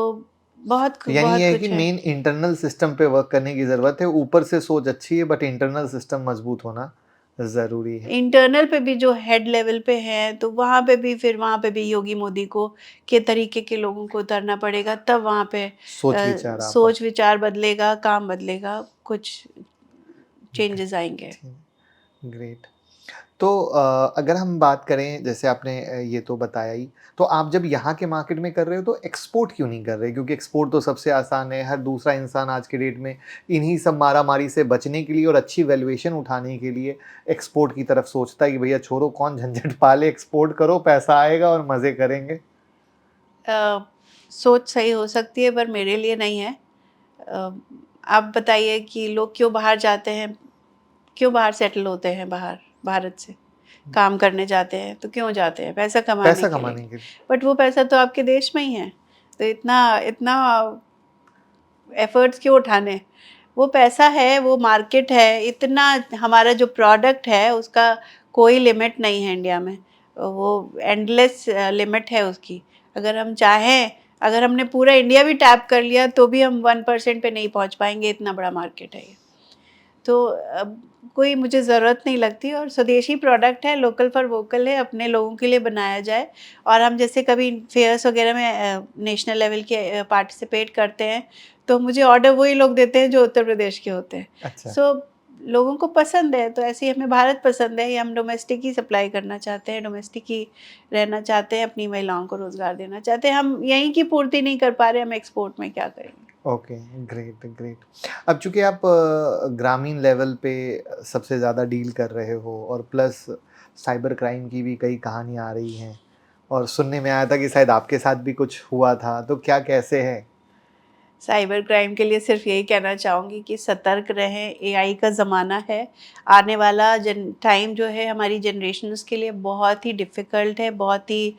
यानी ये बहुत है कि कुछ है। मेन इंटरनल सिस्टम पे वर्क करने की ज़रूरत है, ऊपर से सोच अच्छी है बट इंटरनल सिस्टम मजबूत होना ज़रूरी है। इंटरनल पे भी जो हेड लेवल पे हैं, तो वहाँ पे भी योगी मोदी को के तरीके के लोगों को उतरना पड़ेगा, तब वहाँ पे सोच विचार आ पाए। सोच विचार बदलेगा, काम बदलेगा, कुछ चेंजेस आएँगे। ग्रेट। तो अगर हम बात करें, जैसे आपने ये तो बताया ही, तो आप जब यहाँ के मार्केट में कर रहे हो तो एक्सपोर्ट क्यों नहीं कर रहे? क्योंकि एक्सपोर्ट तो सबसे आसान है, हर दूसरा इंसान आज के डेट में इन्हीं सब मारा-मारी से बचने के लिए और अच्छी वैल्यूएशन उठाने के लिए एक्सपोर्ट की तरफ सोचता है कि भैया छोड़ो, कौन झंझट पाले, एक्सपोर्ट करो, पैसा आएगा और मज़े करेंगे। अ, सोच सही हो सकती है पर मेरे लिए नहीं है। अ, आप बताइए कि लोग क्यों बाहर जाते हैं, क्यों बाहर सेटल होते हैं, बाहर भारत से काम करने जाते हैं, तो क्यों जाते हैं? पैसा कमाने पैसा के लिए। कमाने के लिए। बट वो पैसा तो आपके देश में ही है, तो इतना इतना एफर्ट्स क्यों उठाने? वो पैसा है, वो मार्केट है, इतना हमारा जो प्रोडक्ट है उसका कोई लिमिट नहीं है इंडिया में। वो एंडलेस लिमिट है उसकी। अगर हम चाहें, अगर हमने पूरा इंडिया भी टैप कर लिया तो भी हम 1% पे नहीं पहुंच पाएंगे, इतना बड़ा मार्केट है ये। तो अब कोई मुझे ज़रूरत नहीं लगती, और स्वदेशी प्रोडक्ट है, लोकल फॉर वोकल है, अपने लोगों के लिए बनाया जाए। और हम जैसे कभी फेयर्स वगैरह में नेशनल लेवल के पार्टिसिपेट करते हैं, तो मुझे ऑर्डर वही लोग देते हैं जो उत्तर प्रदेश के होते हैं। अच्छा। सो लोगों को पसंद है, तो ऐसे ही हमें भारत पसंद है, ये हम डोमेस्टिक ही सप्लाई करना चाहते हैं, डोमेस्टिक ही रहना चाहते हैं, अपनी महिलाओं को रोज़गार देना चाहते हैं। हम यहीं की पूर्ति नहीं कर पा रहे, हम एक्सपोर्ट में क्या करेंगे? Okay, great, great. अब चूँकि आप ग्रामीण लेवल पे सबसे ज़्यादा डील कर रहे हो और प्लस साइबर क्राइम की भी कई कहानियाँ आ रही हैं और सुनने में आया था कि शायद आपके साथ भी कुछ हुआ था, तो क्या कैसे है? साइबर क्राइम के लिए सिर्फ यही कहना चाहूँगी कि सतर्क रहें, एआई का ज़माना है। आने वाला टाइम जो है हमारी जनरेशन उसके लिए बहुत ही डिफ़िकल्ट है, बहुत ही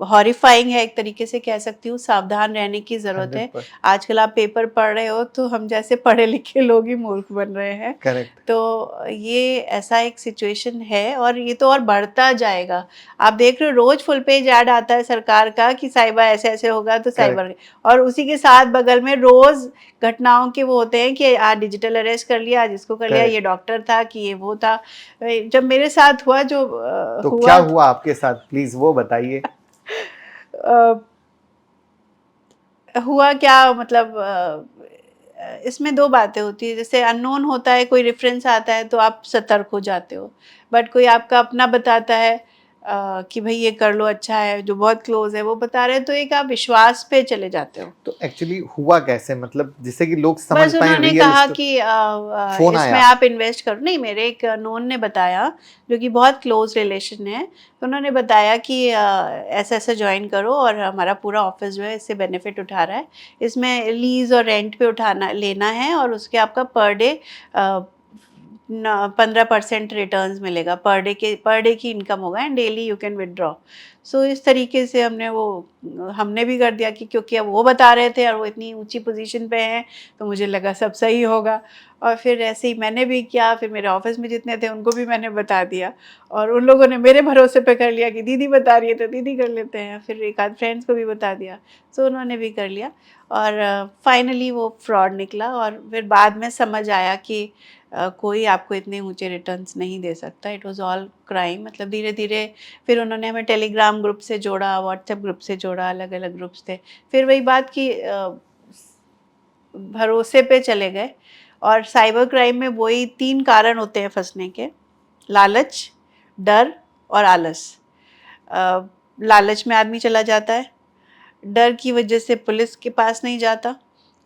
हॉरिफाइंग है, एक तरीके से कह सकती हूँ। सावधान रहने की ज़रूरत है। 100%। आजकल आप पेपर पढ़ रहे हो तो हम जैसे पढ़े लिखे लोग ही मूर्ख बन रहे हैं। करेक्ट। तो ये ऐसा एक सिचुएशन है, और ये तो और बढ़ता जाएगा। आप देख रहे हो रोज़ फुल पेज ऐड आता है सरकार का कि साइबर ऐसे-ऐसे होगा तो करेक्ट। साइबर, और उसी के साथ बगल में रोज घटनाओं के वो होते हैं कि आज डिजिटल अरेस्ट कर लिया, आज इसको कर लिया, ये करेक्ट। डॉक्टर था कि ये वो था। जब मेरे साथ हुआ, जो तो क्या हुआ हुआ आपके साथ, प्लीज़ वो बताइए? अ, हुआ क्या मतलब, इसमें दो बातें होती है। जैसे अननोन होता है, कोई रेफरेंस आता है तो आप सतर्क हो जाते हो, बट कोई आपका अपना बताता है कि भाई ये कर लो, अच्छा है, जो बहुत क्लोज है वो बता रहे हैं, तो एक आप विश्वास पे चले जाते हो। तो एक्चुअली हुआ कैसे? मतलब जिससे कि लोग समझ बस पाएँ उन्होंने रियल कहा स्टो कि फ़ोन इसमें आया? आप इन्वेस्ट करो। नहीं, मेरे एक नोन ने बताया, जो कि बहुत क्लोज रिलेशन है। तो उन्होंने बताया कि ऐसा ऐसा ज्वाइन करो, और हमारा पूरा ऑफिस जो है इससे बेनिफिट उठा रहा है। इसमें लीज और रेंट पे उठाना लेना है, और उसके आपका पर डे 15% रिटर्न्स मिलेगा। पर डे की इनकम होगा, and daily you can withdraw. So इस तरीके से हमने भी कर दिया, कि क्योंकि अब वो बता रहे थे और वो इतनी ऊंची पोजीशन पे हैं, तो मुझे लगा सब सही होगा। और फिर ऐसे ही मैंने भी किया, फिर मेरे ऑफिस में जितने थे उनको भी मैंने बता दिया, और उन लोगों ने मेरे भरोसे पे कर लिया कि दीदी बता रही है तो दीदी कर लेते हैं। फिर एक आध फ्रेंड्स को भी बता दिया, सो उन्होंने भी कर लिया। और फाइनली वो फ्रॉड निकला, और फिर बाद में समझ आया कि कोई आपको इतने ऊंचे रिटर्न्स नहीं दे सकता। It was all crime. मतलब धीरे धीरे फिर उन्होंने हमें टेलीग्राम ग्रुप से जोड़ा, व्हाट्सएप ग्रुप से जोड़ा, अलग अलग ग्रुप्स थे। फिर वही बात कि भरोसे पे चले गए। और साइबर क्राइम में वही 3 कारण होते हैं फंसने के: लालच, डर और आलस। लालच में आदमी चला जाता है, डर की वजह से पुलिस के पास नहीं जाता,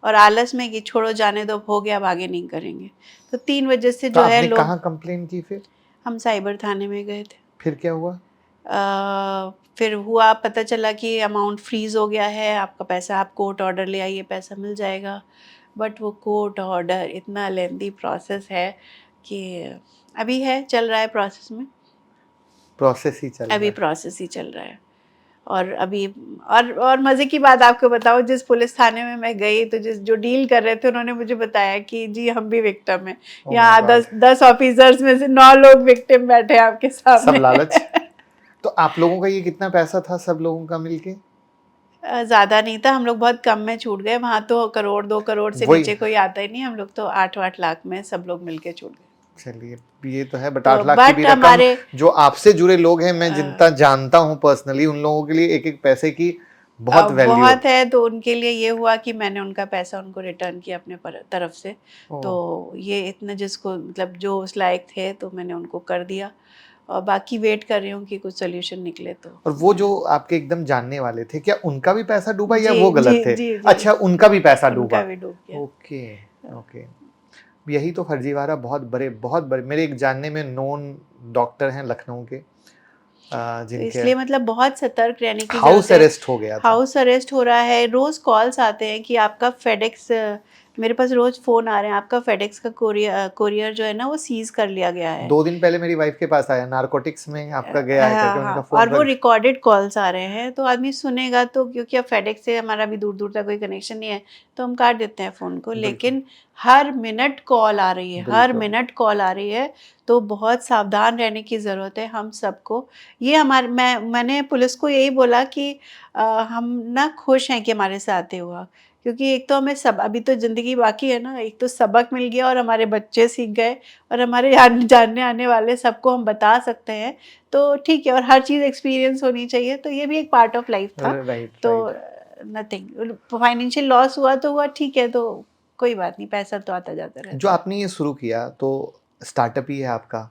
और आलस में कि छोड़ो जाने दो, हो गया, अब आगे नहीं करेंगे। तो 3 वजह से तो जो है आपने लोग। कहाँ कंप्लेन की फिर? हम साइबर थाने में गए थे। फिर क्या हुआ? फिर हुआ, पता चला कि अमाउंट फ्रीज़ हो गया है, आपका पैसा, आप कोर्ट ऑर्डर ले आइए, पैसा मिल जाएगा। बट वो कोर्ट ऑर्डर इतना लेंदी प्रोसेस है कि अभी है, चल रहा है प्रोसेस में। प्रोसेस ही चल अभी रहा है। प्रोसेस ही चल रहा है। और अभी, और मज़े की बात आपको बताऊँ, जिस पुलिस थाने में मैं गई तो जो डील कर रहे थे उन्होंने मुझे बताया कि जी हम भी विक्टिम हैं। ओह माय यहाँ गॉड! 10 ऑफिसर्स में से 9 लोग विक्टिम बैठे हैं आपके सब सामने। लालच। तो आप लोगों का ये कितना पैसा था सब लोगों का मिलके? ज़्यादा नहीं था, हम लोग बहुत कम में छूट गए। वहाँ तो करोड़ 2 करोड़ से वही। नीचे कोई आता ही नहीं। हम लोग तो 8-8 लाख में सब लोग मिलके छूट गए। चलिए, ये तो है, बट तो 8 लाख की भी बट रकम, हमारे जो आपसे जुड़े लोग हैं, मैं अ, जितना जानता हूँ पर्सनली, उन लोगों के लिए एक-एक पैसे की बहुत वैल्यू बहुत होती है, तो उनके लिए ये हुआ कि मैंने उनका पैसा उनको रिटर्न किया अपने तरफ से। है। ओह! तो ये इतना, जिसको मतलब जो उस लायक थे, तो मैंने उनको कर दिया। और बाकी वेट कर रही हूँ कि कुछ सोल्यूशन निकले तो। और वो जो आपके एकदम जानने वाले थे, क्या उनका भी पैसा डूबा या जी वो जी गलत थे? जी जी, अच्छा, उनका भी पैसा उनका डूबा। भी डूब गया। Okay, okay. यही तो फर्जीवाड़ा बहुत बड़े मेरे एक जानने में नोन डॉक्टर हैं लखनऊ के, तो जिनके इसलिए मतलब बहुत सतर्क रहने की हाउस ज़रूरत है। अरेस्ट हो गया था। हाउस अरेस्ट हो रहा है, रोज़ कॉल्स आते हैं कि आपका फेडेक्स, मेरे पास रोज़ फ़ोन आ रहे हैं, आपका फेडेक्स का कोरियर जो है ना वो सीज़ कर लिया गया है। 2 दिन पहले मेरी वाइफ के पास आया, नारकोटिक्स में आपका गया है करके, हाँ उन्होंने कहा हाँ, और फ़ोन वो रख। रिकॉर्डेड कॉल्स आ रहे हैं, तो आदमी सुनेगा तो, क्योंकि अब फेडेक्स से हमारा भी दूर दूर तक कोई कनेक्शन नहीं है, तो हम काट देते हैं फ़ोन को। बिल्कुल, लेकिन हर मिनट कॉल आ रही है, हर बिल्कुल। मिनट कॉल आ रही है, तो बहुत सावधान रहने की ज़रूरत है हम सबको। ये मैंने पुलिस को यही बोला कि हम ना खुश हैं कि हमारे साथ ये हुआ, क्योंकि एक तो हमें सब, अभी तो ज़िंदगी बाकी है ना, एक तो सबक मिल गया और हमारे बच्चे सीख गए, और हमारे जानने आने वाले सबको हम बता सकते हैं, तो ठीक है। और हर चीज़ एक्सपीरियंस होनी चाहिए, तो ये भी एक पार्ट ऑफ लाइफ था। राइट, तो राइट। नथिंग, फाइनेंशियल लॉस हुआ तो हुआ, ठीक है, तो कोई बात नहीं, पैसा तो आता जाता जो रहता है। आपने ये शुरू किया तो स्टार्टअप ही है आपका,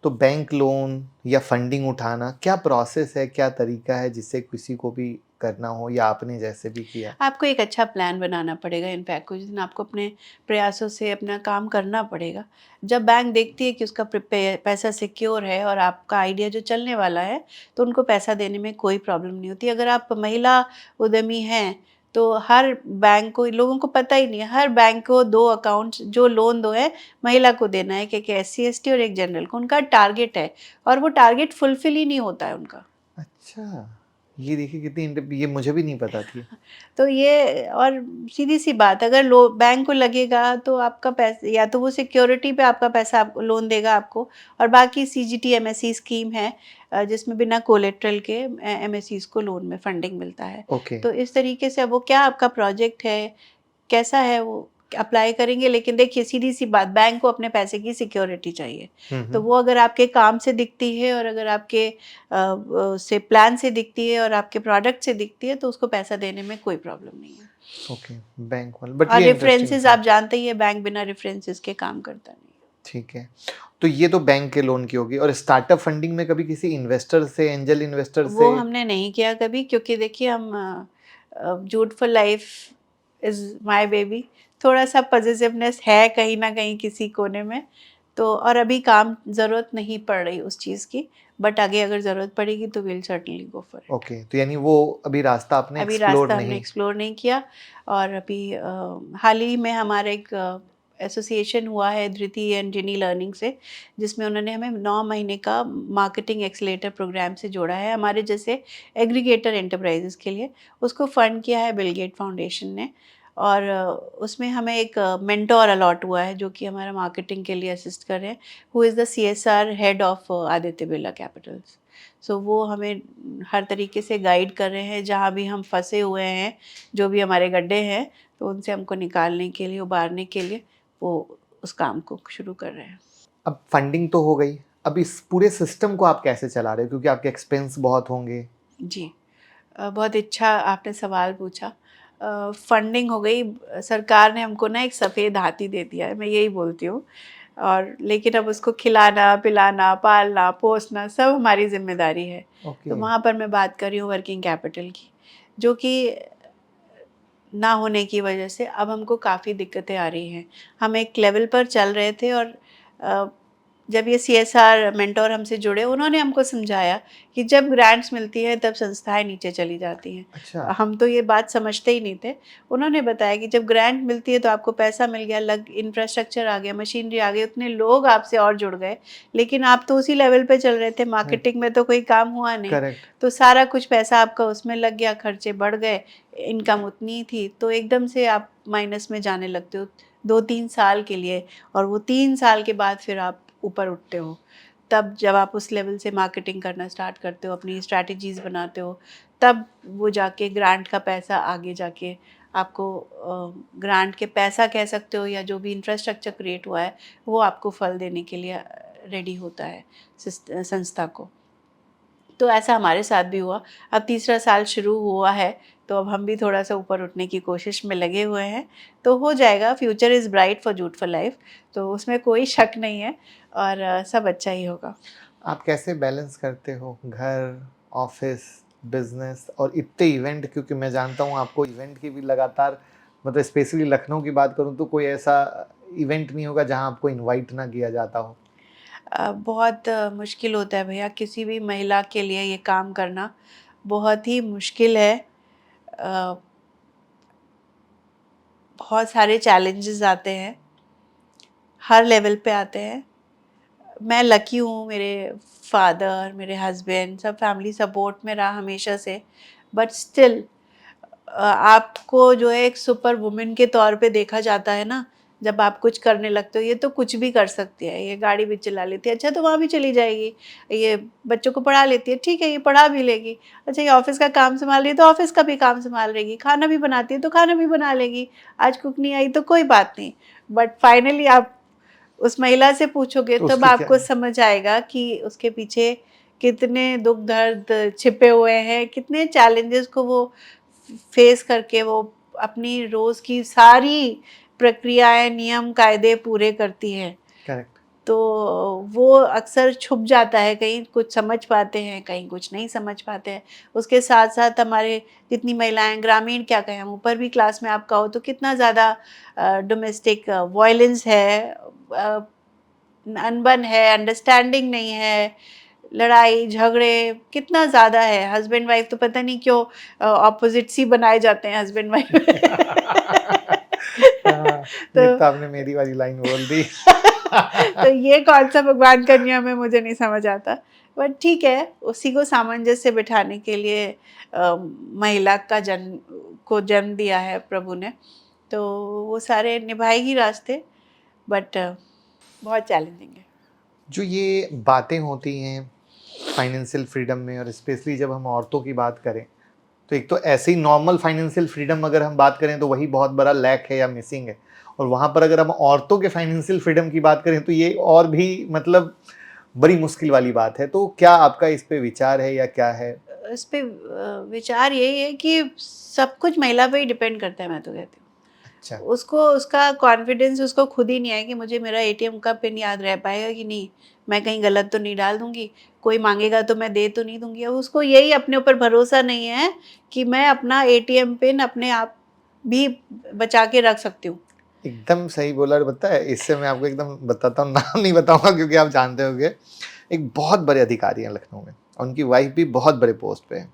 तो बैंक लोन या फंडिंग उठाना क्या प्रोसेस है, क्या तरीका है जिससे किसी को भी करना हो या आपने जैसे भी किया? आपको एक अच्छा प्लान बनाना पड़ेगा, इनफैक्ट कुछ दिन आपको अपने प्रयासों से अपना काम करना पड़ेगा। जब बैंक देखती है कि उसका पैसा सिक्योर है और आपका आइडिया जो चलने वाला है, तो उनको पैसा देने में कोई प्रॉब्लम नहीं होती। अगर आप महिला उद्यमी हैं, तो हर बैंक को, लोगों को पता ही नहीं है, हर बैंक को 2 अकाउंट्स, जो लोन 2 है, महिला को देना है, एक SC/ST और एक जनरल को, उनका टारगेट है, और वो टारगेट फुलफिल ही नहीं होता है उनका। अच्छा, ये देखिए कितनी ये मुझे भी नहीं पता थी। तो ये, और सीधी सी बात, अगर लो बैंक को लगेगा तो आपका पैसा, या तो वो सिक्योरिटी पे आपका पैसा आपको लोन देगा आपको, और बाकी CGT MSE स्कीम है, जिसमें बिना कोलेट्रल के MSEs को लोन में फंडिंग मिलता है। ओके। तो इस तरीके से वो क्या आपका प्रोजेक्ट है, कैसा है, वो अप्लाई करेंगे। लेकिन देखिए, सीधी सी बात, बैंक को अपने पैसे की सिक्योरिटी चाहिए। तो वो अगर आपके काम से दिखती है, और अगर आपके से प्लान से दिखती है, और आपके प्रोडक्ट से दिखती है, तो उसको पैसा देने में कोई प्रॉब्लम नहीं है। ओके, बैंक वाला, बट और ये इंटरेस्टिंग रेफरेंसेस था। आप जानते ही है, बैंक बिना रेफरेंसेस के काम करता नहीं है। ठीक है, तो ये तो बैंक के लोन की होगी, और स्टार्टअप फंडिंग में कभी किसी इन्वेस्टर से, एंजल इन्वेस्टर वो से? हमने नहीं किया कभी, क्योंकि देखिए, हम jute for life is my baby, थोड़ा सा पॉजिटिवनेस है कहीं ना कहीं किसी कोने में, तो और अभी काम ज़रूरत नहीं पड़ रही उस चीज़ की, बट आगे अगर ज़रूरत पड़ेगी तो will certainly go for it. Okay, तो यानी वो अभी रास्ता आपने अभी एक्सप्लोर रास्ता हमने नहीं। एक्सप्लोर नहीं किया। और अभी हाल ही में हमारा एक एसोसिएशन हुआ है धृति एंड जिनी लर्निंग से, जिसमें उन्होंने हमें 9 महीने का मार्केटिंग एक्सीलेटर प्रोग्राम से जोड़ा है, हमारे जैसे एग्रीगेटर एंटरप्राइजेस के लिए। उसको फंड किया है बिल गेट फाउंडेशन ने, और उसमें हमें एक मेंटोर अलॉट हुआ है, जो कि हमारा मार्केटिंग के लिए असिस्ट कर रहे हैं, who is the CSR head of Aditya Birla Capitals. So वो हमें हर तरीके से गाइड कर रहे हैं, जहाँ भी हम फंसे हुए हैं, जो भी हमारे गड्ढे हैं, तो उनसे हमको निकालने के लिए, उबारने के लिए, वो उस काम को शुरू कर रहे हैं। अब फंडिंग तो हो गई, अब इस पूरे सिस्टम को आप कैसे चला रहे हो, क्योंकि आपके एक्सपेंस बहुत होंगे। जी, बहुत अच्छा आपने सवाल पूछा। फंडिंग हो गई, सरकार ने हमको ना एक सफ़ेद हाथी दे दिया है, मैं यही बोलती हूँ। और लेकिन अब उसको खिलाना, पिलाना, पालना, पोसना सब हमारी ज़िम्मेदारी है। तो ओके। वहाँ पर मैं बात कर रही हूँ वर्किंग कैपिटल की, जो कि ना होने की वजह से अब हमको काफ़ी दिक्कतें आ रही हैं। हम एक लेवल पर चल रहे थे, और अ, जब ये CSR मेंटोर हमसे जुड़े, उन्होंने हमको समझाया कि जब ग्रांट्स मिलती है तब संस्थाएं नीचे चली जाती अच्छा। हैं। हम तो ये बात समझते ही नहीं थे। उन्होंने बताया कि जब ग्रांट मिलती है तो आपको पैसा मिल गया, इंफ्रास्ट्रक्चर आ गया, मशीनरी आ गई, उतने लोग आपसे और जुड़ गए, लेकिन आप तो उसी लेवल पे चल रहे थे, मार्केटिंग में तो कोई काम हुआ नहीं। करेक्ट। तो सारा कुछ पैसा आपका उसमें लग गया, खर्चे बढ़ गए, इनकम उतनी ही थी, तो एकदम से आप माइनस में जाने लगते हो 2-3 साल के लिए, और वो 3 साल के बाद फिर आप ऊपर उठते हो। तब जब आप उस लेवल से मार्केटिंग करना स्टार्ट करते हो, अपनी स्ट्रैटेजीज़ बनाते हो, तब वो जाके ग्रांट का पैसा आगे जाके आपको, ग्रांट के पैसा कह सकते हो, या जो भी इंफ्रास्ट्रक्चर क्रिएट हुआ है, वो आपको फल देने के लिए रेडी होता है संस्था को। तो ऐसा हमारे साथ भी हुआ। अब तीसरा साल शुरू हुआ है, तो अब हम भी थोड़ा-सा ऊपर उठने की कोशिश में लगे हुए हैं। तो हो जाएगा, future is bright for jute for life, तो उसमें कोई शक नहीं है, और सब अच्छा ही होगा। आप कैसे बैलेंस करते हो घर, ऑफिस, बिजनेस और इतने इवेंट, क्योंकि मैं जानता हूँ आपको इवेंट की भी लगातार, मतलब स्पेशली लखनऊ की बात करूँ तो कोई ऐसा इवेंट नहीं होगा जहाँ आपको इनवाइट ना किया जाता हो। बहुत मुश्किल होता है भैया, किसी भी महिला के लिए ये काम करना बहुत ही मुश्किल है। अ, बहुत सारे चैलेंजेस आते हैं, हर लेवल पे आते हैं। मैं लकी हूँ, मेरे फादर, मेरे हस्बैंड, सब फैमिली सपोर्ट में रहा हमेशा से। बट स्टिल आपको जो है एक सुपर वुमेन के तौर पे देखा जाता है ना। जब आप कुछ करने लगते हो, ये तो कुछ भी कर सकती है, ये गाड़ी भी चला लेती है, अच्छा तो वहाँ भी चली जाएगी, ये बच्चों को पढ़ा लेती है, ठीक है ये पढ़ा भी लेगी, अच्छा ये ऑफिस का काम संभाल रही है तो ऑफिस का भी काम संभाल लेगी, खाना भी बनाती है तो खाना भी बना लेगी, आज कुक नहीं आई तो कोई बात नहीं। बट फाइनली आप उस महिला से पूछोगे तो तब उसकी क्या आपको समझ आएगा कि उसके पीछे कितने दुख दर्द छिपे हुए हैं, कितने चैलेंजेस को वो फेस करके वो अपनी रोज की सारी प्रक्रियाएं, नियम कायदे पूरे करती हैं। करेक्ट। तो वो अक्सर छुप जाता है, कहीं कुछ समझ पाते हैं, कहीं कुछ नहीं समझ पाते हैं। उसके साथ साथ हमारे जितनी महिलाएं ग्रामीण, क्या कहें, हम ऊपर भी क्लास में आपका हो तो कितना ज़्यादा डोमेस्टिक वायलेंस है, अनबन है, अंडरस्टैंडिंग नहीं है, लड़ाई झगड़े कितना ज़्यादा है। हस्बैंड वाइफ तो पता नहीं क्यों ऑपोजिट्स ही बनाए जाते हैं, हस्बैंड वाइफ। हाँ, ये तो तो आपने मेरी वाली लाइन बोल दी। तो ये कौन सा भगवान का नियम है, मुझे नहीं समझ आता। बट ठीक है, उसी को सामंजस्य बिठाने के लिए महिला का जन्म दिया है प्रभु ने, तो वो सारे निभाएगी रास्ते। बट बहुत चैलेंजिंग है। जो ये बातें होती हैं फाइनेंशियल फ्रीडम में, और स्पेशली जब हम औरतों की बात करें, तो एक तो ऐसे ही नॉर्मल फाइनेंशियल फ्रीडम अगर हम बात करें तो वही बहुत बड़ा लैक है या मिसिंग है, और वहाँ पर अगर हम औरतों के फाइनेंशियल फ्रीडम की बात करें तो ये और भी मतलब बड़ी मुश्किल वाली बात है। तो क्या आपका इस पे विचार है या क्या है? इस पे विचार यही है कि सब कुछ महिला पे ही डिपेंड करता है, मैं तो कहती हूँ। अच्छा। उसको उसका कॉन्फिडेंस उसको खुद ही नहीं है कि मुझे मेरा एटीएम का पिन याद रह पाएगा कि नहीं, मैं कहीं गलत तो नहीं डाल दूंगी, कोई मांगेगा तो मैं दे तो नहीं दूंगी। अब उसको यही अपने ऊपर भरोसा नहीं है कि मैं अपना एटीएम पिन अपने आप भी बचा के रख सकती हूँ। एकदम सही बोला। और पता है, इससे मैं आपको एकदम बताता हूँ, नाम नहीं बताऊंगा क्योंकि आप जानते होंगे, एक बहुत बड़े अधिकारी हैं लखनऊ में, और उनकी वाइफ भी बहुत बड़े पोस्ट पे है।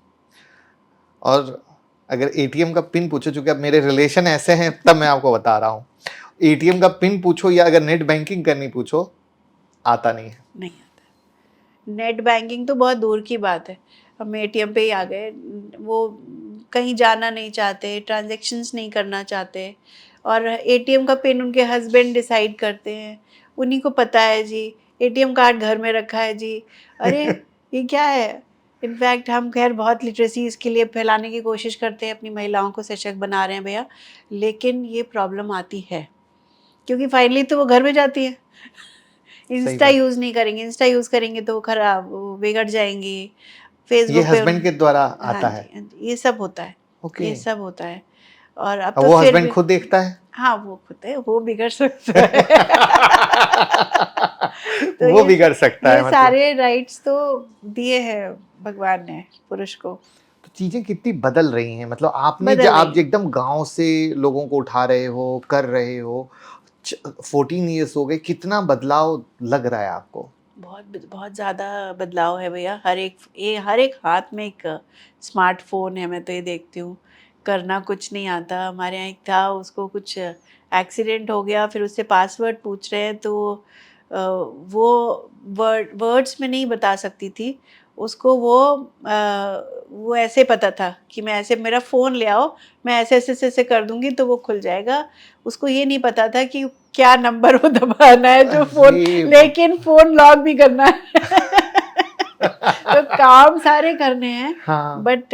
और अगर एटीएम का पिन पूछो, चूंकि अब मेरे रिलेशन ऐसे हैं तब मैं आपको बता रहा हूँ, एटीएम का पिन पूछो या अगर नेट बैंकिंग करनी पूछो, आता नहीं है। नहीं आता, नेट बैंकिंग तो बहुत दूर की बात है, हम एटीएम पे ही आ गए। वो कहीं जाना नहीं चाहते, ट्रांजैक्शंस नहीं करना चाहते, और एटीएम का पिन उनके हस्बैंड डिसाइड करते हैं, उन्हीं को पता है जी, एटीएम कार्ड घर में रखा है जी। अरे ये क्या है। इनफैक्ट हम खैर बहुत लिटरेसी इसके लिए फैलाने की कोशिश करते हैं, अपनी महिलाओं को सशक्त बना रहे हैं भैया, लेकिन ये प्रॉब्लम आती है क्योंकि फाइनली तो वो घर में जाती है। सही इंस्टा बात। यूज़ नहीं करेंगे, इंस्टा यूज़ करेंगे तो वो खराब, वो बिगड़ जाएंगी। ये फेसबुक पे हस्बैंड के द्वारा हाँ आता जी, है। हाँ जी, ये सब होता है, ओके। ये सब होता है। और अब अब तो वो फिर हस्बैंड भी खुद देखता है। हाँ, वो खुद है, वो बिगड़ सकता है। तो वो बिगड़ सकता ये है मतलब। सारे राइट्स तो दिए हैं भगवान ने पुरुष को। तो चीजें कितनी बदल रही हैं, मतलब आपने जो बदल आप रही जो है। एकदम गांव से लोगों को उठा रहे हो, कर रहे हो, 14 ईयर्स हो गए, कितना बदलाव लग रहा है आपको? बहुत बहुत ज़्यादा बदलाव है भैया। हर एक हाथ में एक स्मार्टफोन है। मैं तो ये देखती हूँ, करना कुछ नहीं आता। हमारे यहाँ एक था, उसको कुछ एक्सीडेंट हो गया, फिर उससे पासवर्ड पूछ रहे हैं तो वो वर्ड्स में नहीं बता सकती थी उसको। वो ऐसे पता था कि मैं ऐसे, मेरा फ़ोन ले आओ, मैं ऐसे ऐसे ऐसे ऐसे कर दूंगी तो वो खुल जाएगा। उसको ये नहीं पता था कि क्या नंबर वो दबाना है जो फ़ोन, अरे लेकिन फ़ोन लॉक भी करना है। तो काम सारे करने हैं। हाँ। बट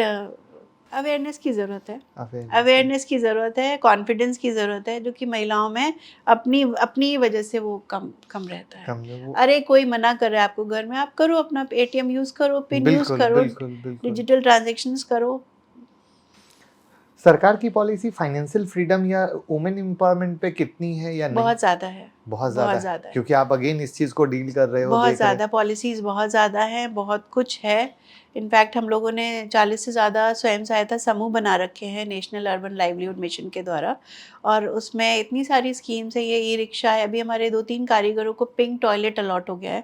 अवेयरनेस की ज़रूरत है, अवेयरनेस की अवेयरनेस की ज़रूरत है, कॉन्फिडेंस की ज़रूरत है, जो कि महिलाओं में अपनी अपनी वजह से वो कम कम रहता है। कम वो। अरे कोई मना कर रहा है आपको घर में, आप करो, अपना एटीएम यूज़ करो, पिन यूज़ बिल्कुल करो, बिल्कुल बिल्कुल। डिजिटल ट्रांजेक्शन्स करो। सरकार की पॉलिसी फाइनेंशियल फ्रीडम या वुमेन एम्पावरमेंट पे कितनी है या नहीं? बहुत ज़्यादा है, बहुत बहुत ज़्यादा ज़्यादा है, है, क्योंकि आप अगेन इस चीज़ को डील कर रहे हो, बहुत देख रहे ज़्यादा पॉलिसीज़ बहुत ज़्यादा हैं, बहुत कुछ है। इनफैक्ट हम लोगों ने 40 से ज़्यादा स्वयं सहायता समूह बना रखे हैं नेशनल अर्बन लाइवलीहुड मिशन के द्वारा, और उसमें इतनी सारी स्कीम्स है। ये ई रिक्शा है, अभी हमारे 2-3 कारीगरों को पिंक टॉयलेट अलॉट हो गया है,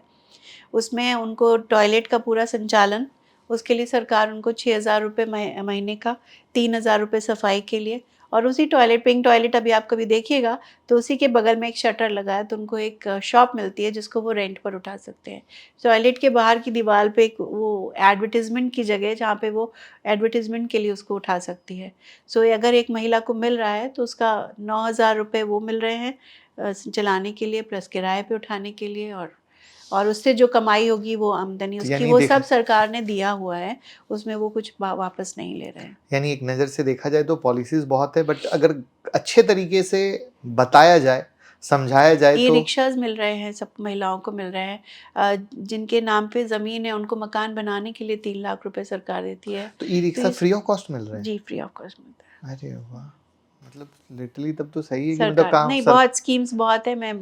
उसमें उनको टॉयलेट का पूरा संचालन, उसके लिए सरकार उनको 6,000 रुपये महीने का, 3,000 रुपये सफाई के लिए। और उसी टॉयलेट, पिंक टॉयलेट अभी आप कभी देखिएगा तो उसी के बगल में एक शटर लगा है, तो उनको एक शॉप मिलती है जिसको वो रेंट पर उठा सकते हैं। टॉयलेट के बाहर की दीवार पे एक वो एडवर्टिजमेंट की जगह है जहाँ पे वो एडवर्टिजमेंट के लिए उसको उठा सकती है। सो अगर एक महिला को मिल रहा है तो उसका 9,000 रुपये वो मिल रहे हैं चलाने के लिए, प्लस किराए पे उठाने के लिए, और उससे जो कमाई होगी वो आमदनी तो उसकी, यानी वो देख, सब सरकार ने दिया हुआ है, उसमें वो कुछ वापस नहीं ले रहे हैं। यानी एक नज़र से देखा जाए तो पॉलिसीज़ बहुत है, बट अगर अच्छे तरीके से बताया जाए, समझाया जाए ई तो रिक्शाज मिल रहे हैं, सब महिलाओं को मिल रहे हैं, जिनके नाम पे ज़मीन है उनको मकान बनाने के लिए 3 लाख रुपए सरकार देती है। तो ई तो रिक्शा ये फ्री ऑफ कॉस्ट मिल रहे हैं? जी फ्री ऑफ कॉस्ट मिलता है। अरे वाह! मतलब लिटरली तब तो सही है कि मतलब सरकार काम नहीं, सर बहुत स्कीम्स बहुत है, मैं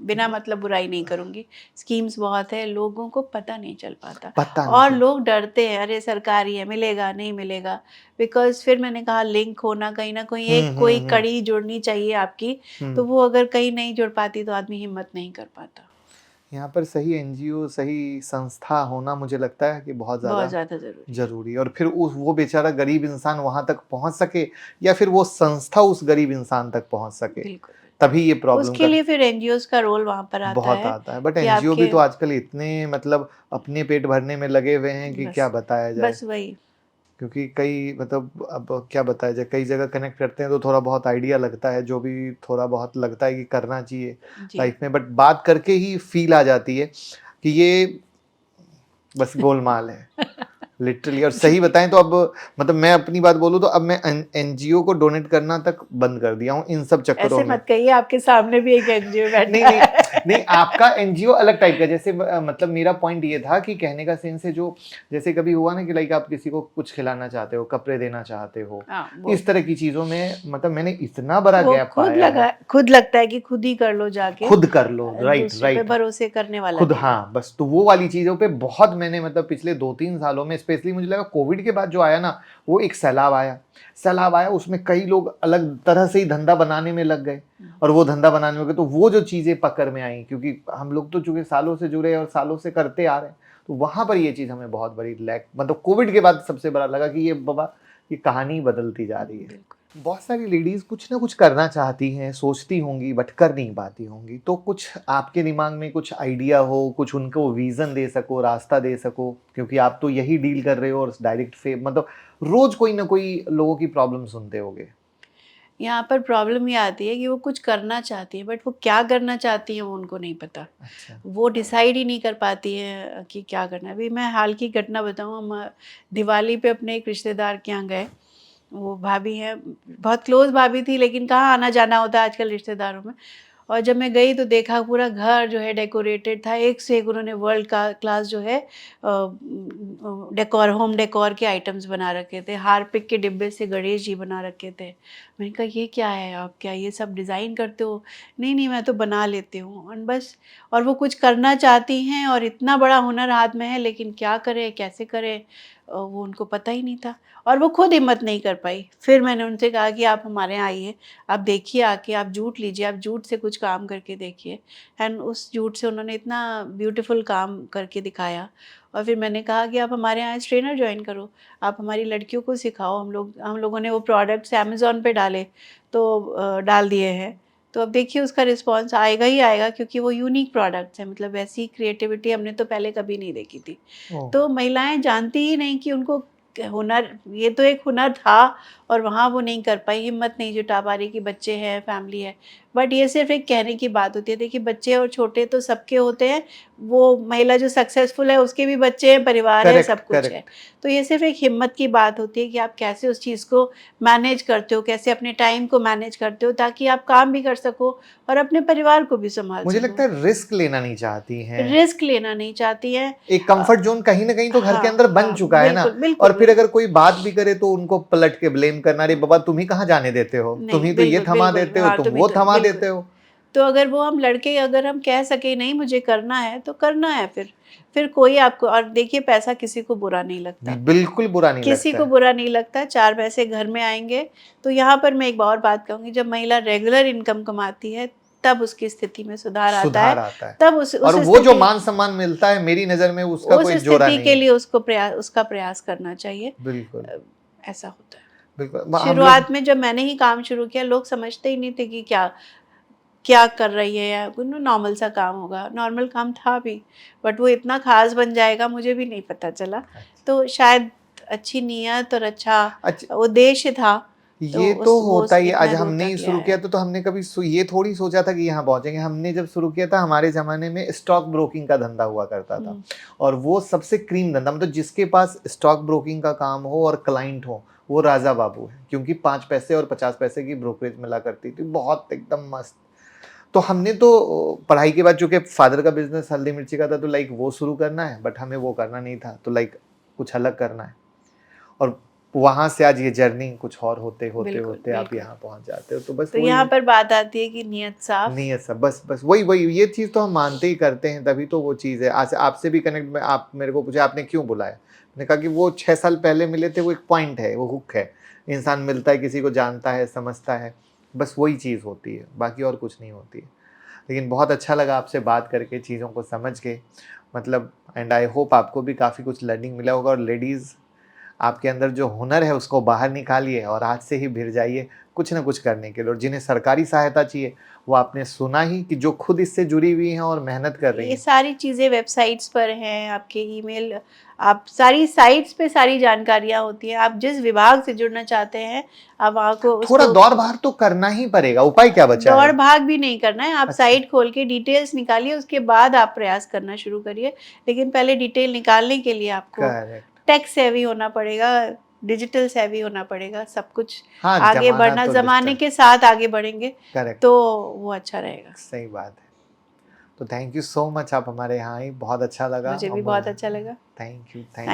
बिना मतलब बुराई नहीं करूँगी, स्कीम्स बहुत है, लोगों को पता नहीं चल पाता पता और नहीं। लोग डरते हैं, अरे सरकारी है, मिलेगा नहीं मिलेगा, बिकॉज़ फिर मैंने कहा लिंक होना, कहीं ना कहीं एक कोई हुँ। कड़ी जुड़नी चाहिए आपकी, तो हुँ। वो अगर कहीं नहीं जुड़ पाती तो आदमी हिम्मत नहीं कर पाता। यहाँ पर सही एनजीओ, सही संस्था होना मुझे लगता है कि बहुत बहुत ज़्यादा ज़्यादा ज़रूरी है। ज़रूरी है, और फिर उस वो बेचारा गरीब इंसान वहाँ तक पहुँच सके, या फिर वो संस्था उस गरीब इंसान तक पहुँच सके, बिल्कुल, तभी ये प्रॉब्लम उसके का लिए फिर एनजीओज़ का रोल वहाँ पर आता बहुत है आता है। बट कि एनजीओ भी आपके तो आजकल इतने मतलब अपने पेट भरने में लगे हुए हैं कि क्या बस बताया जाए। बस वही। क्योंकि कई मतलब अब क्या बताया जाए, कई जगह कनेक्ट करते हैं तो थोड़ा बहुत आइडिया लगता है, जो भी थोड़ा बहुत लगता है कि करना चाहिए जी। लाइफ में, बट बात करके ही फील आ जाती है कि ये बस गोलमाल है लिटरली। और जी। सही बताएं तो अब मतलब मैं अपनी बात बोलूं तो अब मैं एनजीओ को डोनेट करना तक बंद कर दिया हूं इन सब चक्करों ऐसे में। मत कहिए, आपके सामने भी एक एनजीओ नहीं बैठा नहीं है। नहीं, आपका एनजीओ अलग टाइप का, जैसे मतलब मेरा पॉइंट ये था कि कहने का सेंस है, जो जैसे कभी हुआ ना कि लाइक आप किसी को कुछ खिलाना चाहते हो, कपड़े देना चाहते हो, हाँ, इस तरह की चीजों में मतलब मैंने इतना बड़ा वो गैप पाया है। खुद लगता है कि खुद ही कर लो जाके, खुद कर लो, राइट दूसरों पे राइट, भरोसे करने वाला खुद, नहीं है। हाँ बस, तो वो वाली चीजों पे बहुत मैंने मतलब पिछले 2-3 सालों में, स्पेशली मुझे लगा कोविड के बाद जो आया ना, वो एक सैलाब आया, उसमें कई लोग अलग तरह से ही धंधा बनाने में लग गए, और वो धंधा बनाने में लगे तो वो जो चीजें पकड़ में आई, क्योंकि हम लोग तो चूंकि सालों से जुड़े और सालों से करते आ रहे हैं, तो वहां पर ये चीज हमें बहुत बड़ी लैक, मतलब कोविड के बाद सबसे बड़ा लगा कि ये बाबा, ये कहानी बदलती जा रही है। बिल्कुल। बहुत सारी लेडीज कुछ ना कुछ करना चाहती हैं, सोचती होंगी, बट कर नहीं पाती होंगी, तो कुछ आपके दिमाग में कुछ आइडिया हो, कुछ उनको विजन दे सको, रास्ता दे सको, क्योंकि आप तो यही डील कर रहे हो और डायरेक्ट फे मतलब रोज कोई ना कोई लोगों की प्रॉब्लम सुनते होगे। यहाँ पर प्रॉब्लम ये आती है कि वो कुछ करना चाहती है, बट वो क्या करना चाहती है वो उनको नहीं पता। अच्छा। वो डिसाइड ही नहीं कर पाती है कि क्या करना है। अभी मैं हाल की घटना बताऊँ, हम दिवाली पे अपने एक रिश्तेदार के यहाँ गए, वो भाभी हैं, बहुत क्लोज भाभी थी, लेकिन कहाँ आना जाना होता है आजकल रिश्तेदारों में। और जब मैं गई तो देखा पूरा घर जो है डेकोरेटेड था, एक से एक उन्होंने वर्ल्ड का क्लास जो है डेकोर, होम डेकोर के आइटम्स बना रखे थे, हारपिक के डिब्बे से गणेश जी बना रखे थे। मैंने कहा ये क्या है, आप क्या ये सब डिज़ाइन करते हो? नहीं नहीं, मैं तो बना लेती हूँ, और बस। और वो कुछ करना चाहती हैं और इतना बड़ा हुनर हाथ में है, लेकिन क्या करें कैसे करें वो उनको पता ही नहीं था, और वो खुद हिम्मत नहीं कर पाई। फिर मैंने उनसे कहा कि आप हमारे यहाँ आइए, आप देखिए आके, आप जूट लीजिए, आप जूट से कुछ काम करके देखिए। एंड उस जूट से उन्होंने इतना ब्यूटीफुल काम करके दिखाया। और फिर मैंने कहा कि आप हमारे यहाँ ट्रेनर ज्वाइन करो, आप हमारी लड़कियों को सिखाओ। हम लोगों ने वो प्रोडक्ट्स अमेज़ॉन पे डाले, तो डाल दिए हैं। तो अब देखिए उसका रिस्पॉन्स आएगा ही आएगा, क्योंकि वो यूनिक प्रोडक्ट्स हैं, मतलब ऐसी क्रिएटिविटी हमने तो पहले कभी नहीं देखी थी। ओ। तो महिलाएं जानती ही नहीं कि उनको हुनर, ये तो एक हुनर था, और वहाँ वो नहीं कर पाई, हिम्मत नहीं जुटा पा रही कि बच्चे हैं, फैमिली है। बट ये सिर्फ एक कहने की बात होती है। देखिए बच्चे और छोटे तो सबके होते हैं, वो महिला जो सक्सेसफुल है उसके भी बच्चे हैं, परिवार है, करेक्ट सब कुछ है। करेक्ट। तो ये सिर्फ एक हिम्मत की बात होती है कि आप कैसे उस चीज़ को मैनेज करते हो, कैसे अपने टाइम को मैनेज करते हो, ताकि आप काम भी कर सको और अपने परिवार को भी संभाल मुझे सको। लगता है रिस्क लेना नहीं चाहती हैं, रिस्क लेना नहीं चाहती हैं। एक कंफर्ट जोन कहीं ना कहीं तो घर के अंदर बन चुका है ना। बिल्कुल, बिल्कुल, और फिर बिल्कुल। अगर कोई बात भी करे तो उनको पलट के ब्लेम करना, अरे बाबा तुम ही कहाँ जाने देते हो, तुम नहीं, ही तो ये बिल्कुल, थमा बिल्कुल, देते हो, हाँ, तुम तुम ही वो तो थमा बिल्कुल। देते हो। तो अगर वो हम लड़के अगर हम कह सके नहीं मुझे करना है तो करना है, फिर कोई आपको, और देखिए पैसा किसी को बुरा नहीं लगता, बिल्कुल बुरा नहीं किसी लगता को है। बुरा नहीं लगता, 4 पैसे घर में आएँगे। तो यहाँ पर मैं एक और बात कहूँगी, जब महिला रेगुलर इनकम कमाती है तब उसकी स्थिति में सुधार आता सुधार है। आता है। तब और उस वो जो स्थिति मान सम्मान मिलता है मेरी नजर में उसका उस कोई जोरा स्थिति नहीं के है। लिए उसका प्रयास करना चाहिए। बिल्कुल अ, ऐसा होता है। बिल्कुल। हम लोग शुरुआत में जब मैंने ही काम शुरू किया, लोग समझते ही नहीं थे कि क्या क्या कर रही है, या नॉर्मल सा काम होगा। नॉर्मल काम था भी, बट वो इतना खास बन जाएगा मुझे भी नहीं पता चला। तो शायद अच्छी नीयत और अच्छा अच्छा, उद्देश्य था, तो ये तो वो होता ही है। आज इतना दूर हमने ही तक ले शुरू आया किया है। तो हमने कभी ये थोड़ी सोचा था कि यहाँ पहुंचेंगे। हमने जब शुरू किया था हमारे जमाने में स्टॉक ब्रोकिंग का धंधा हुआ करता था, और वो सबसे क्रीम धंधा, मतलब जिसके पास स्टॉक ब्रोकिंग का काम हो और क्लाइंट हो वो राजा बाबू है, क्योंकि 5 पैसे और 50 पैसे की ब्रोकरेज मिला करती थी, बहुत एकदम मस्त। तो हमने तो पढ़ाई के बाद, चूंकि फादर का बिजनेस हल्दी मिर्ची का था, तो लाइक वो शुरू करना है, बट हमें वो करना नहीं था, तो लाइक कुछ अलग करना है। और वहां से आज ये जर्नी कुछ और होते होते बिल्कुल, होते आप बिल्कुल। यहाँ पहुंच जाते हो। तो बस तो वही यहाँ पर बात आती है कि नियत साफ। नहीं है सब, बस बस वही वही ये चीज़ तो हम मानते ही करते हैं, तभी तो वो चीज़ है। आज आपसे भी कनेक्ट में, आप मेरे को पूछे आपने क्यों बुलाया, मैंने कहा कि वो 6 साल पहले मिले थे, वो एक पॉइंट है, वो हुक है। इंसान मिलता है, किसी को जानता है, समझता है, बस वही चीज़ होती है, बाकी और कुछ नहीं होती है। लेकिन बहुत अच्छा लगा आपसे बात करके, चीज़ों को समझ के, मतलब एंड आई होप आपको भी काफ़ी कुछ लर्निंग मिला होगा। और लेडीज़, आपके अंदर जो हुनर है उसको बाहर निकालिए और आज से ही भिड़ जाइए कुछ ना कुछ करने के लिए। और जिन्हें सरकारी सहायता चाहिए, वो आपने सुना ही कि जो खुद इससे जुड़ी हुई हैं और मेहनत कर रही ये हैं। सारी चीज़ें वेबसाइट्स पर हैं, आपके ईमेल, आप सारी साइट्स पे सारी जानकारियाँ होती हैं। आप जिस विभाग से जुड़ना चाहते हैं, आप वहाँ को थोड़ा उसको दौड़ भाग तो करना ही पड़ेगा, उपाय क्या बचा दौड़ है? भाग भी नहीं करना है। आप अच्छा, साइट खोल के डिटेल्स निकालिए, उसके बाद आप प्रयास करना शुरू करिए। लेकिन पहले डिटेल निकालने के लिए आपको करेक्ट। टेक सेवी होना पड़ेगा, डिजिटल सेवी होना पड़ेगा, सब कुछ हाँ, आगे जमाना बढ़ना, तो ज़माने डिजिटल। के साथ आगे बढ़ेंगे करेक्ट, तो वो अच्छा रहेगा। सही बात है। तो थैंक यू सो मच, आप हमारे यहाँ आई, बहुत अच्छा लगा। मुझे भी और बहुत अच्छा लगा। Thank you, thank thank